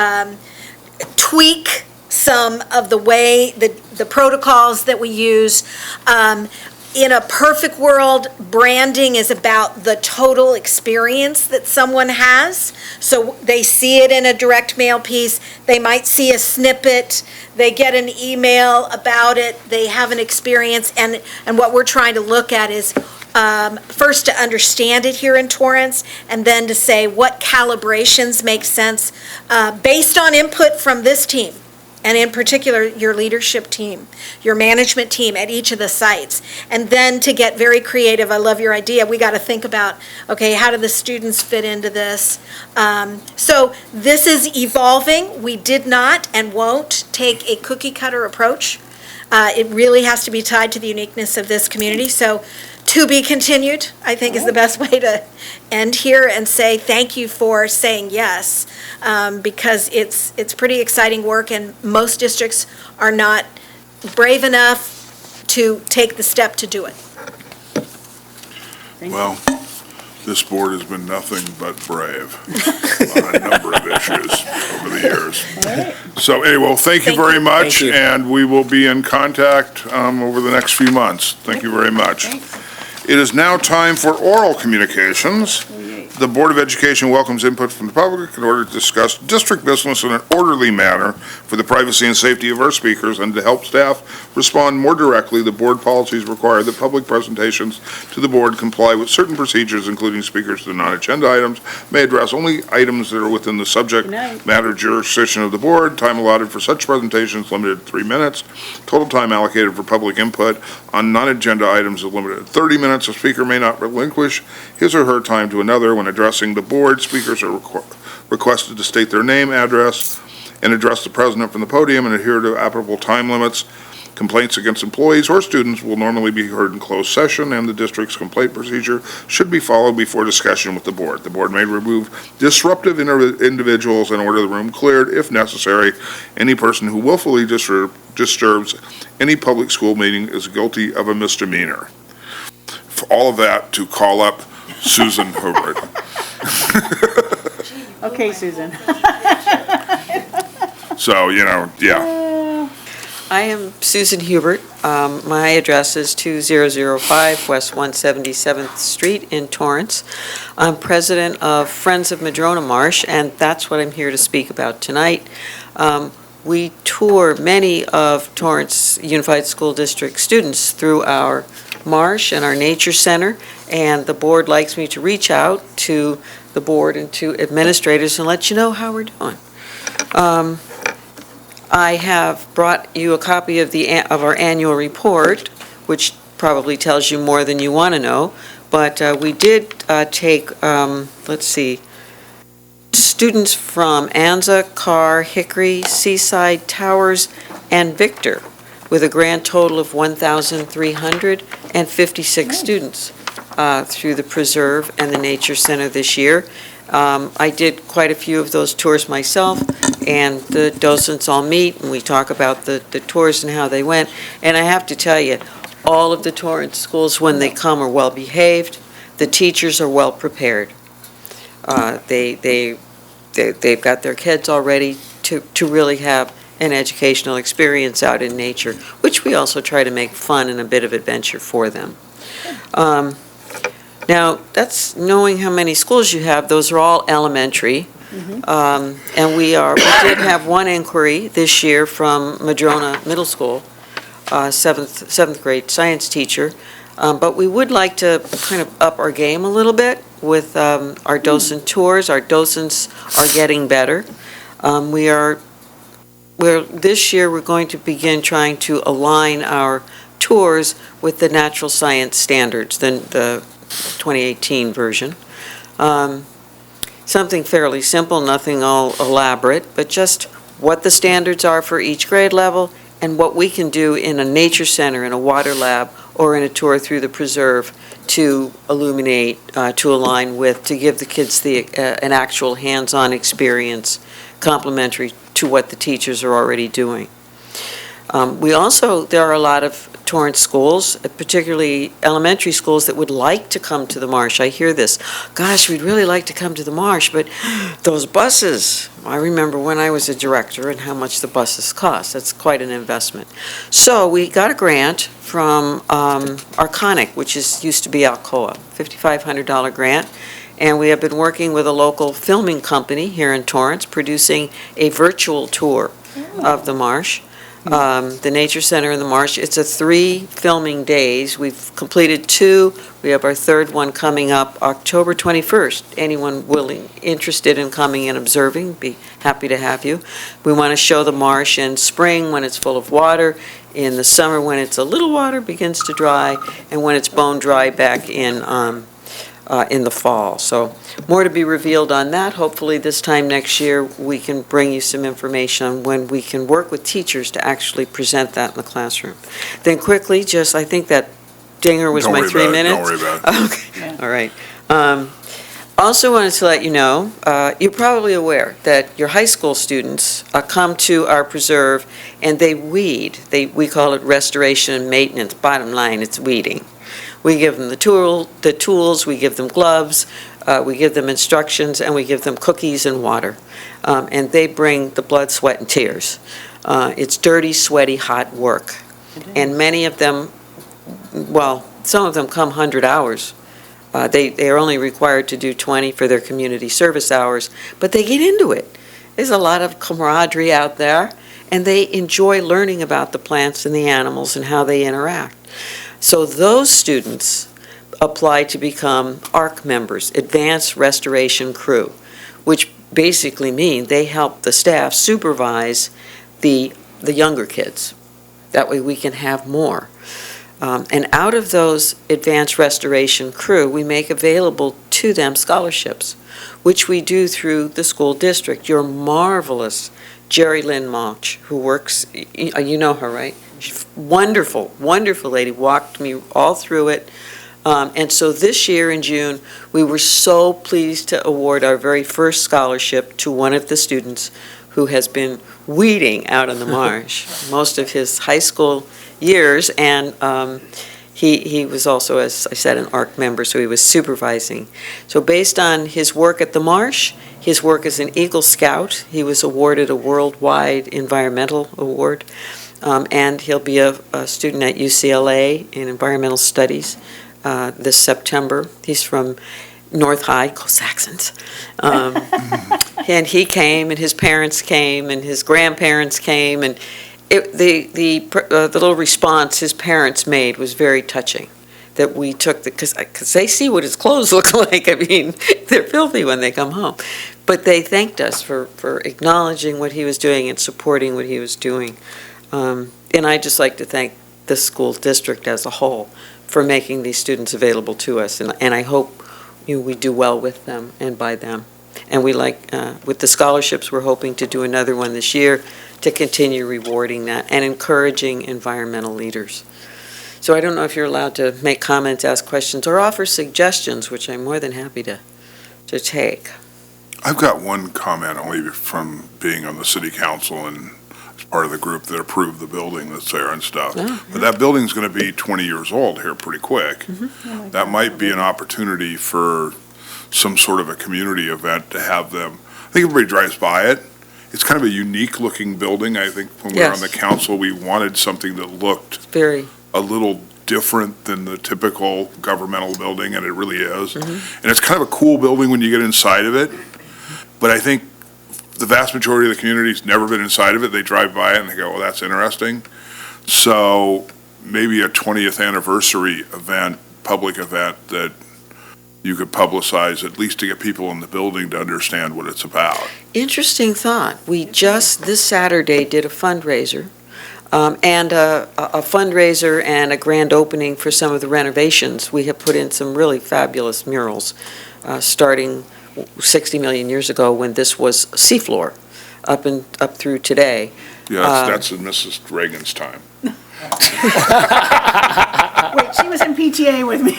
tweak some of the way, the protocols that we use. In a perfect world, branding is about the total experience that someone has. So they see it in a direct mail piece, they might see a snippet, they get an email about it, they have an experience, and what we're trying to look at is first to understand it here in Torrance, and then to say what calibrations make sense based on input from this team. And in particular, your leadership team, your management team at each of the sites. And then to get very creative, I love your idea, we got to think about, okay, how do the students fit into this? So this is evolving. We did not and won't take a cookie cutter approach. It really has to be tied to the uniqueness of this community. So to be continued, I think, is the best way to end here, and say thank you for saying yes, because it's pretty exciting work, and most districts are not brave enough to take the step to do it. Well, this board has been nothing but brave on a number of issues over the years. So anyway, well, thank you very much, Thank you. and we will be in contact over the next few months. Thank you very much. It is now time for oral communications. The Board of Education welcomes input from the public in order to discuss district business in an orderly manner for the privacy and safety of our speakers and to help staff respond more directly. The board policies require that public presentations to the board comply with certain procedures, including speakers to non-agenda items, may address only items that are within the subject matter jurisdiction of the board. Time allotted for such presentations limited to 3 minutes. Total time allocated for public input on non-agenda items is limited to 30 minutes. A speaker may not relinquish his or her time to another. When addressing the board, speakers are requested to state their name, address, and address the president from the podium and adhere to applicable time limits. Complaints against employees or students will normally be heard in closed session, and the district's complaint procedure should be followed before discussion with the board. The board may remove disruptive individuals and order the room cleared if necessary. Any person who willfully disturbs any public school meeting is guilty of a misdemeanor. For all of that, to call up Susan Hobart. Okay, Susan. So, yeah. I am Susan Hubert. My address is 2005 West 177th Street in Torrance. I'm president of Friends of Madrona Marsh, and that's what I'm here to speak about tonight. We tour many of Torrance Unified School District students through our marsh and our nature center, and the board likes me to reach out to the board and to administrators and let you know how we're doing. I have brought you a copy of our annual report, which probably tells you more than you want to know, but we did take, students from Anza, Carr, Hickory, Seaside, Towers, and Victor, with a grand total of 1,356 students through the Preserve and the Nature Center this year. I did quite a few of those tours myself, and the docents all meet, and we talk about the tours and how they went. And I have to tell you, all of the Torrance schools, when they come, are well-behaved. The teachers are well-prepared. They've got their kids all ready to really have an educational experience out in nature, which we also try to make fun and a bit of adventure for them. Now, that's knowing how many schools you have. Those are all elementary. And we did have one inquiry this year from Madrona Middle School, seventh grade science teacher. But we would like to kind of up our game a little bit with our docent tours. Our docents are getting better. This year, we're going to begin trying to align our tours with the natural science standards, the 2018 version. Something fairly simple, nothing all elaborate, but just what the standards are for each grade level and what we can do in a nature center, in a water lab, or in a tour through the preserve to illuminate, to align with, to give the kids an actual hands-on experience complementary to what the teachers are already doing. There are a lot of Torrance schools, particularly elementary schools, that would like to come to the marsh. I hear this, gosh, we'd really like to come to the marsh, but those buses, I remember when I was a director and how much the buses cost. That's quite an investment. So we got a grant from Arconic, which used to be Alcoa, $5,500 grant. And we have been working with a local filming company here in Torrance, producing a virtual tour of the marsh. The Nature Center in the marsh. It's 3 filming days. We've completed 2. We have our 3rd one coming up October 21st. Anyone interested in coming and observing, be happy to have you. We want to show the marsh in spring when it's full of water, in the summer when it's a little water, begins to dry, and when it's bone dry back in the fall. So more to be revealed on that. Hopefully this time next year we can bring you some information on when we can work with teachers to actually present that in the classroom. Then quickly, I think that dinger was my 3 minutes. Don't worry about it. Okay, yeah. All right. Also wanted to let you know, you're probably aware that your high school students come to our preserve and they weed. We call it restoration and maintenance. Bottom line, it's weeding. We give them the tools, we give them gloves, we give them instructions, and we give them cookies and water. And they bring the blood, sweat, and tears. It's dirty, sweaty, hot work. And many of them, some of them come 100 hours They are only required to do 20 for their community service hours, but they get into it. There's a lot of camaraderie out there, and they enjoy learning about the plants and the animals and how they interact. So those students apply to become ARC members, Advanced Restoration Crew, which basically mean they help the staff supervise the younger kids. That way we can have more. And out of those Advanced Restoration Crew, we make available to them scholarships, which we do through the school district. Your marvelous Jerry Lynn Malch, who works, you know her, right? She's wonderful, wonderful lady, walked me all through it. And so this year in June, we were so pleased to award our very first scholarship to one of the students who has been weeding out on the marsh most of his high school years, and he was also, as I said, an ARC member, so he was supervising. So based on his work at the marsh, his work as an Eagle Scout, he was awarded a worldwide environmental award, and he'll be a student at UCLA in environmental studies this September. He's from North High, go Saxons. And he came, and his parents came, and his grandparents came, and the little response his parents made was very touching, that we took because they see what his clothes look like. I mean, they're filthy when they come home. But they thanked us for acknowledging what he was doing and supporting what he was doing. And I'd just like to thank the school district as a whole for making these students available to us. And I hope we do well with them and by them. And we with the scholarships, we're hoping to do another one this year to continue rewarding that and encouraging environmental leaders. So I don't know if you're allowed to make comments, ask questions, or offer suggestions, which I'm more than happy to take. I've got one comment only from being on the city council and as part of the group that approved the building that's there and stuff. Oh, But that building's going to be 20 years old here pretty quick. Mm-hmm. That might be an opportunity for some sort of a community event to have them. I think everybody drives by it. It's kind of a unique looking building. I think when we were on the council, we wanted something that looked Very. a little different than the typical governmental building, and it really is. Mm-hmm. And it's kind of a cool building when you get inside of it. But I think the vast majority of the community's never been inside of it. They drive by it and they go, well, that's interesting. So maybe a 20th anniversary event, public event that you could publicize, at least to get people in the building to understand what it's about. Interesting thought. We just this Saturday did a fundraiser, and a fundraiser and a grand opening for some of the renovations. We have put in some really fabulous murals, starting 60 million years ago when this was seafloor, up through today. Yeah, that's in Mrs. Reagan's time. Wait, she was in PTA with me.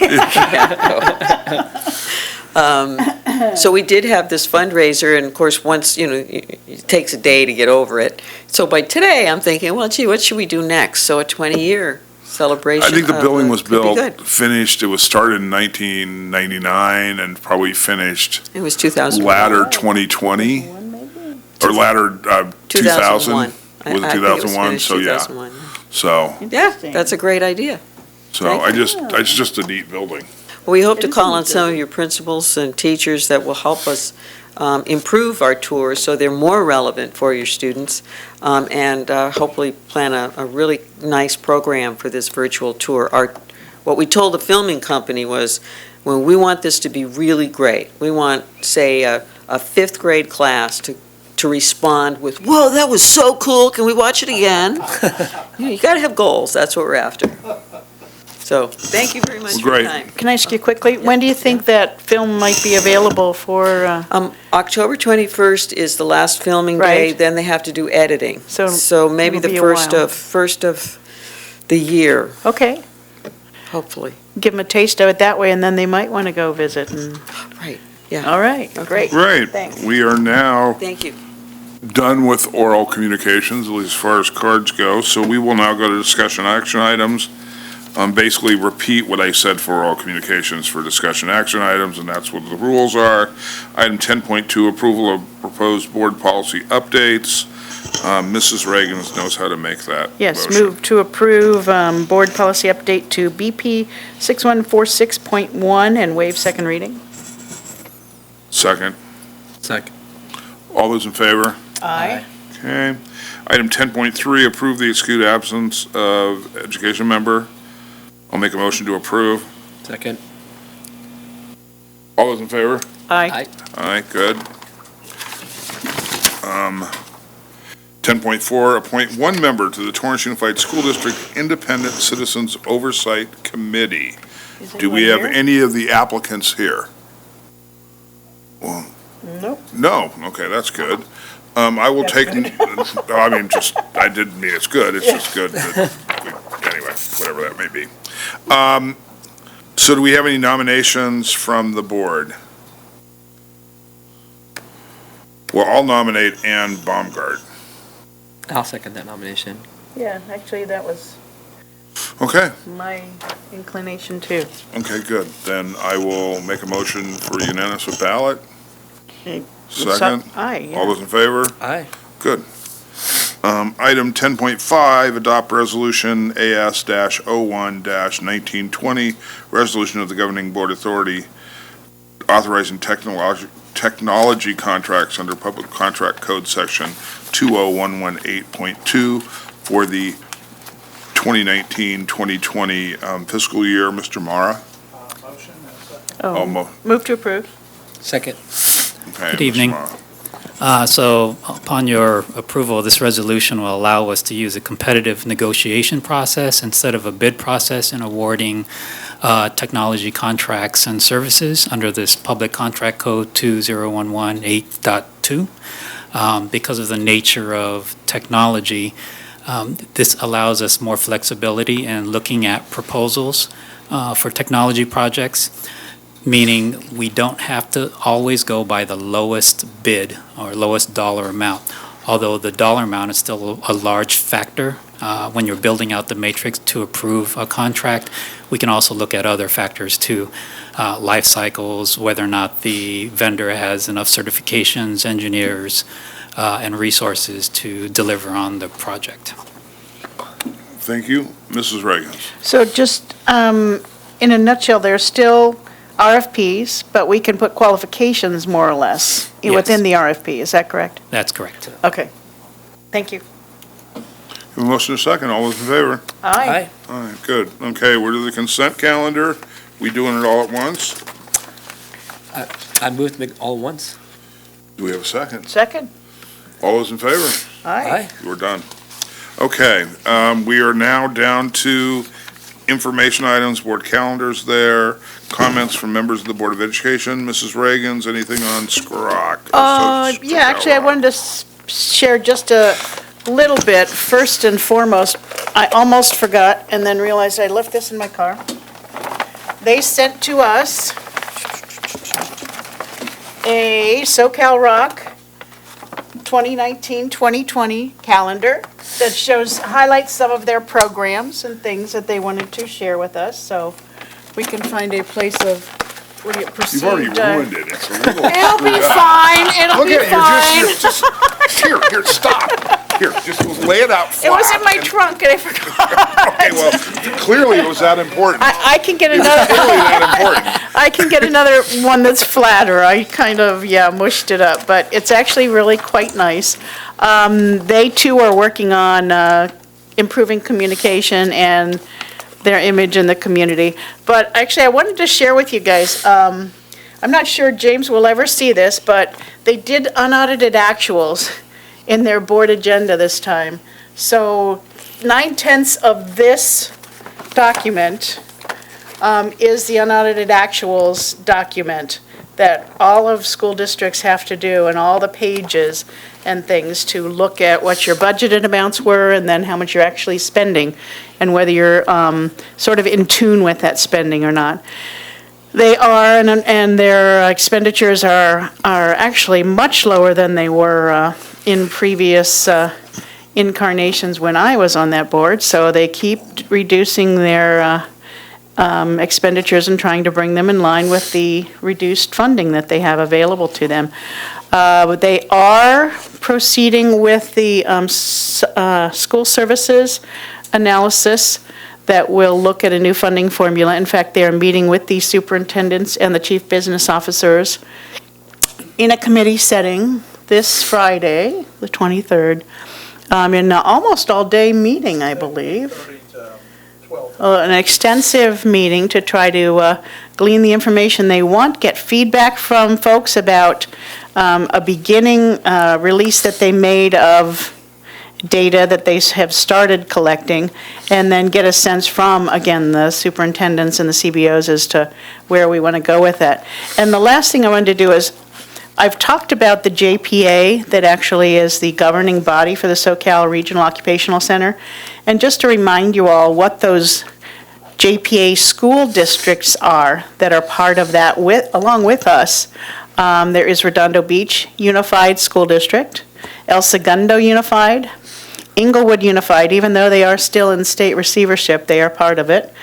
So we did have this fundraiser, and of course, once, it takes a day to get over it. So by today, I'm thinking, well, gee, what should we do next? So a 20-year celebration. I think the building was could be built, good. finished, it was started in 1999 and probably finished It was 2000. latter 2020, or latter 2000. Was it I think 2001? finished So, yeah. 2001. So, Yeah, that's a great idea. it's just a neat building. We hope to call on some of your principals and teachers that will help us improve our tours so they're more relevant for your students, and hopefully plan a really nice program for this virtual tour. What we told the filming company was, when we want this to be really great, we want, say, a fifth grade class to respond with, whoa, that was so cool, can we watch it again? You got to have goals, that's what we're after. So, thank you very much for your Great. time. Can I ask you quickly, when do you think that film might be available for, October 21st is the last filming day, Right. then they have to do editing. So So maybe it'll the be a first of the year, okay, hopefully. give them a taste of it that way, and then they might want to go visit. Right, yeah. All right, great. Great. Thanks. We are now Thank you. done with oral communications, at least as far as cards go. So we will now go to discussion action items. Basically repeat what I said for oral communications for discussion action items, and that's what the rules are. Item 10.2, approval of proposed board policy updates. Mrs. Reagan knows how to make that Yes, motion. move to approve board policy update to BP 6146.1 and waive second reading. Second. Second. All those in favor? Aye. Okay. Item 10.3, approve the excused absence of education member. I'll make a motion to approve. Second. All those in favor? Aye. Aye, good. 10.4, appoint one member to the Torrance Unified School District Independent Citizens Oversight Committee. Is Do we have anyone here? any of the applicants here? Well, Nope. no, okay, that's good. I will take, I didn't mean it's good, it's just good that, anyway, whatever that may be. So do we have any nominations from the board? Well, I'll nominate Ann Baumgart. I'll second that nomination. Yeah, actually, that was Okay, my inclination too. okay, good. Then I will make a motion for unanimous ballot. Okay. Second. Aye. yeah. All those in favor? Aye. Good. Item 10.5, adopt resolution AS-01-1920, resolution of the governing board authority authorizing technology contracts under Public Contract Code Section 20118.2 for the 2019-2020 fiscal year. Mr. Mara? Oh, move to approve. Second. Okay, Good Mr. evening. Mara. So upon your approval, this resolution will allow us to use a competitive negotiation process instead of a bid process in awarding technology contracts and services under this Public Contract Code 20118.2. Because of the nature of technology, this allows us more flexibility in looking at proposals for technology projects, meaning we don't have to always go by the lowest bid or lowest dollar amount, although the dollar amount is still a large factor when you're building out the matrix to approve a contract. We can also look at other factors too, life cycles, whether or not the vendor has enough certifications, engineers, and resources to deliver on the project. Thank you. Mrs. Reagan. So just in a nutshell, there's still RFPs, but we can put qualifications more or less within the RFP. Is that correct? That's correct. Okay. Thank you. Have a motion and a second. All those in favor? Aye. All right, good. Okay, we're to the consent calendar. We doing it all at once? I moved to make all at once. Do we have a second? Second? All those in favor? Aye. We're done. Okay, we are now down to information items, board calendars there, comments from members of the Board of Education. Mrs. Reagan's, anything on SCROC? Yeah, actually, I wanted to share just a little bit. First and foremost, I almost forgot and then realized I left this in my car. They sent to us a SoCal Rock 2019-2020 calendar that highlights some of their programs and things that they wanted to share with us, so we can find a place of, what do you perceive? You've already ruined it. It's a little It'll be screwed up. fine, it'll Look be at it, fine. you're just here, stop. Here, just lay it out It flat. was in my trunk and I forgot. Okay, well, clearly it was that important. I can get another, Clearly that important. I can get another one that's flatter. I kind of, mushed it up, but it's actually really quite nice. They too are working on improving communication and their image in the community. But actually, I wanted to share with you guys, I'm not sure James will ever see this, but they did unaudited actuals in their board agenda this time. So 9/10 of this document is the unaudited actuals document that all of school districts have to do, and all the pages and things to look at what your budgeted amounts were and then how much you're actually spending and whether you're sort of in tune with that spending or not. They are, and their expenditures are actually much lower than they were in previous incarnations when I was on that board, so they keep reducing their expenditures and trying to bring them in line with the reduced funding that they have available to them. They are proceeding with the school services analysis that will look at a new funding formula. In fact, they are meeting with the superintendents and the chief business officers in a committee setting this Friday, the 23rd, in an almost all-day meeting, I believe. An extensive meeting to try to glean the information they want, get feedback from folks about a beginning release that they made of data that they have started collecting, and then get a sense from, again, the superintendents and the CBOs as to where we want to go with that. And the last thing I wanted to do is, I've talked about the JPA that actually is the governing body for the SoCal Regional Occupational Center. And just to remind you all what those JPA school districts are that are part of that along with us, there is Redondo Beach Unified School District, El Segundo Unified, Inglewood Unified, even though they are still in state receivership, they are part of it.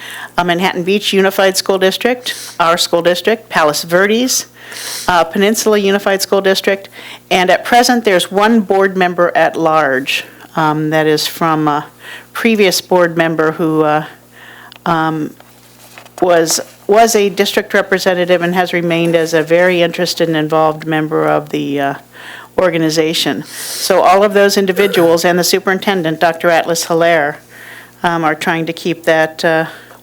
Manhattan Beach Unified School District, our school district, Palos Verdes, Peninsula Unified School District, and at present, there's one board member at large. That is from a previous board member who was a district representative and has remained as a very interested and involved member of the organization. So all of those individuals and the superintendent, Dr. Atlas Hilaire, are trying to keep that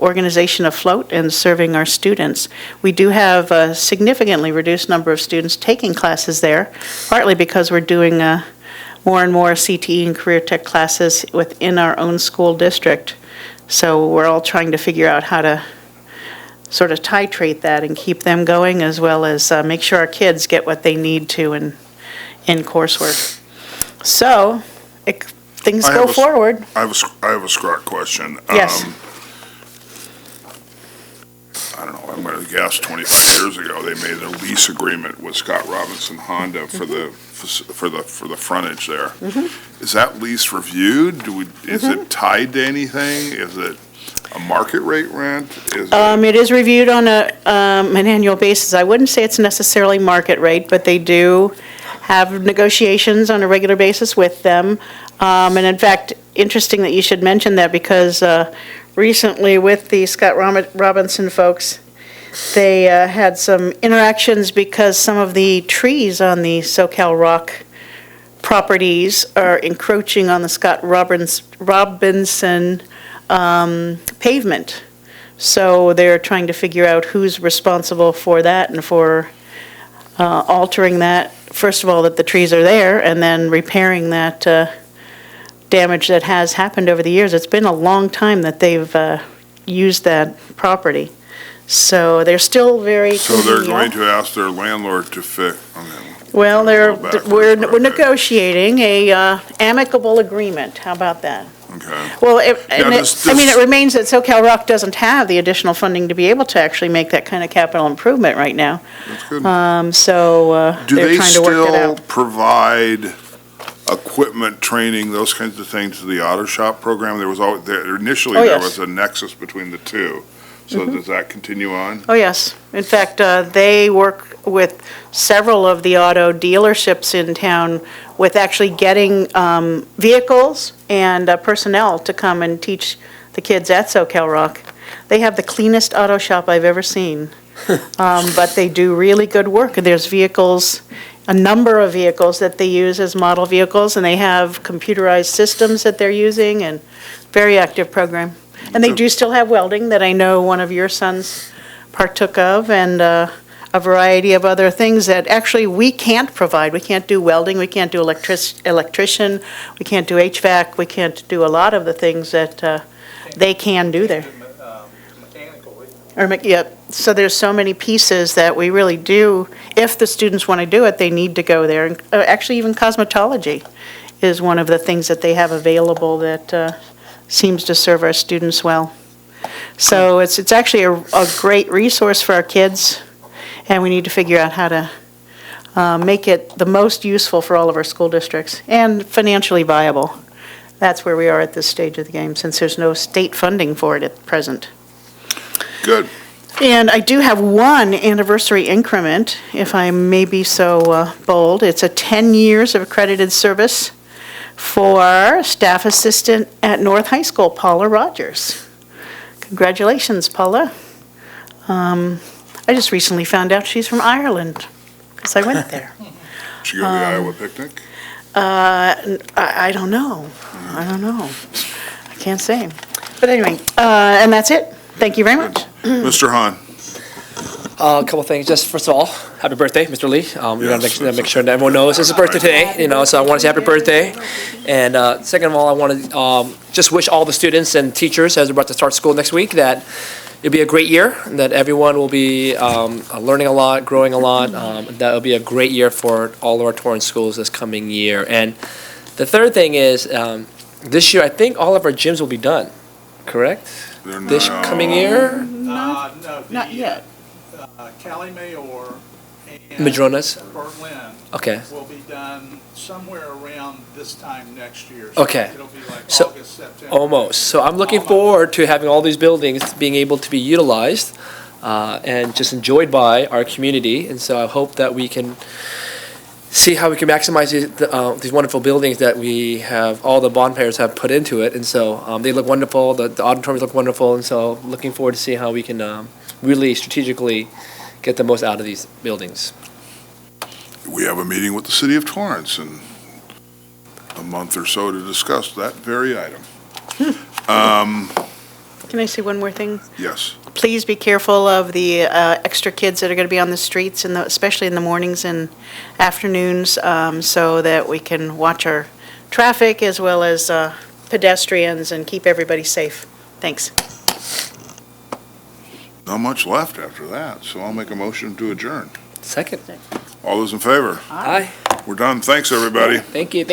organization afloat and serving our students. We do have a significantly reduced number of students taking classes there, partly because we're doing more and more CTE and career tech classes within our own school district. So we're all trying to figure out how to sort of titrate that and keep them going, as well as make sure our kids get what they need to in coursework. So, things go forward. I have a Scott question. Yes. I don't know, I'm going to guess 25 years ago, they made a lease agreement with Scott Robinson Honda for the frontage there. Is that lease reviewed? Is it tied to anything? Is it a market rate rent? It is reviewed on an annual basis. I wouldn't say it's necessarily market rate, but they do have negotiations on a regular basis with them. And in fact, interesting that you should mention that, because recently with the Scott Robinson folks, they had some interactions because some of the trees on the SoCal Rock properties are encroaching on the Scott Robinson pavement. So they're trying to figure out who's responsible for that and for altering that. First of all, that the trees are there, and then repairing that damage that has happened over the years. It's been a long time that they've used that property. So they're still very So they're congenial. going to ask their landlord to fix, Well, we're negotiating a amicable agreement. How about that? okay. Well, this- it remains that SoCal Rock doesn't have the additional funding to be able to actually make that kind of capital improvement right now. That's good. So Do they're they trying to work it still out. provide equipment, training, those kinds of things to the auto shop program? There was always, initially, Oh, there yes. was a nexus between the two. So does that continue on? Oh, yes. In fact, they work with several of the auto dealerships in town with actually getting vehicles and personnel to come and teach the kids at SoCal Rock. They have the cleanest auto shop I've ever seen. But they do really good work. There's vehicles, a number of vehicles that they use as model vehicles, and they have computerized systems that they're using, and very active program. And they do still have welding that I know one of your sons partook of, and a variety of other things that actually we can't provide. We can't do welding, we can't do electrician, we can't do HVAC, we can't do a lot of the things that they can do there. So there's so many pieces that we really do, if the students want to do it, they need to go there. And actually, even cosmetology is one of the things that they have available that seems to serve our students well. So it's actually a great resource for our kids, and we need to figure out how to make it the most useful for all of our school districts and financially viable. That's where we are at this stage of the game, since there's no state funding for it at present. Good. And I do have one anniversary increment, if I may be so bold. It's a 10 years of accredited service for staff assistant at North High School, Paula Rogers. Congratulations, Paula. I just recently found out she's from Ireland, because I went there. Did you go to the Iowa picnic? I don't know. I don't know. I can't say. But anyway, and that's it. Thank you very much. Mr. Hahn? A couple things. Just first of all, happy birthday, Mr. Lee. We gotta Yes, make sure that everyone knows it's his birthday today. So I want to say happy birthday. And second of all, I want to just wish all the students and teachers as we're about to start school next week that it'll be a great year. That everyone will be learning a lot, growing a lot. That will be a great year for all of our Torrance schools this coming year. And the third thing is this year I think all of our gyms will be done. Correct? This coming year? Not yet. Cali Mayor and Madronas? Berlin Okay. will be done somewhere around this time next year. Okay. It'll be like So- August, September. Almost. So I'm looking forward to having all these buildings being able to be utilized and just enjoyed by our community. And so I hope that we can see how we can maximize these wonderful buildings that we have, all the bond payers have put into it. And so they look wonderful, the auditoriums look wonderful, and so looking forward to see how we can really strategically get the most out of these buildings. We have a meeting with the city of Torrance in a month or so to discuss that very item. Can I say one more thing? Yes. Please be careful of the extra kids that are going to be on the streets, especially in the mornings and afternoons, so that we can watch our traffic as well as pedestrians and keep everybody safe. Thanks. Not much left after that, so I'll make a motion to adjourn. Second. All those in favor? Aye. We're done. Thanks, everybody. Thank you.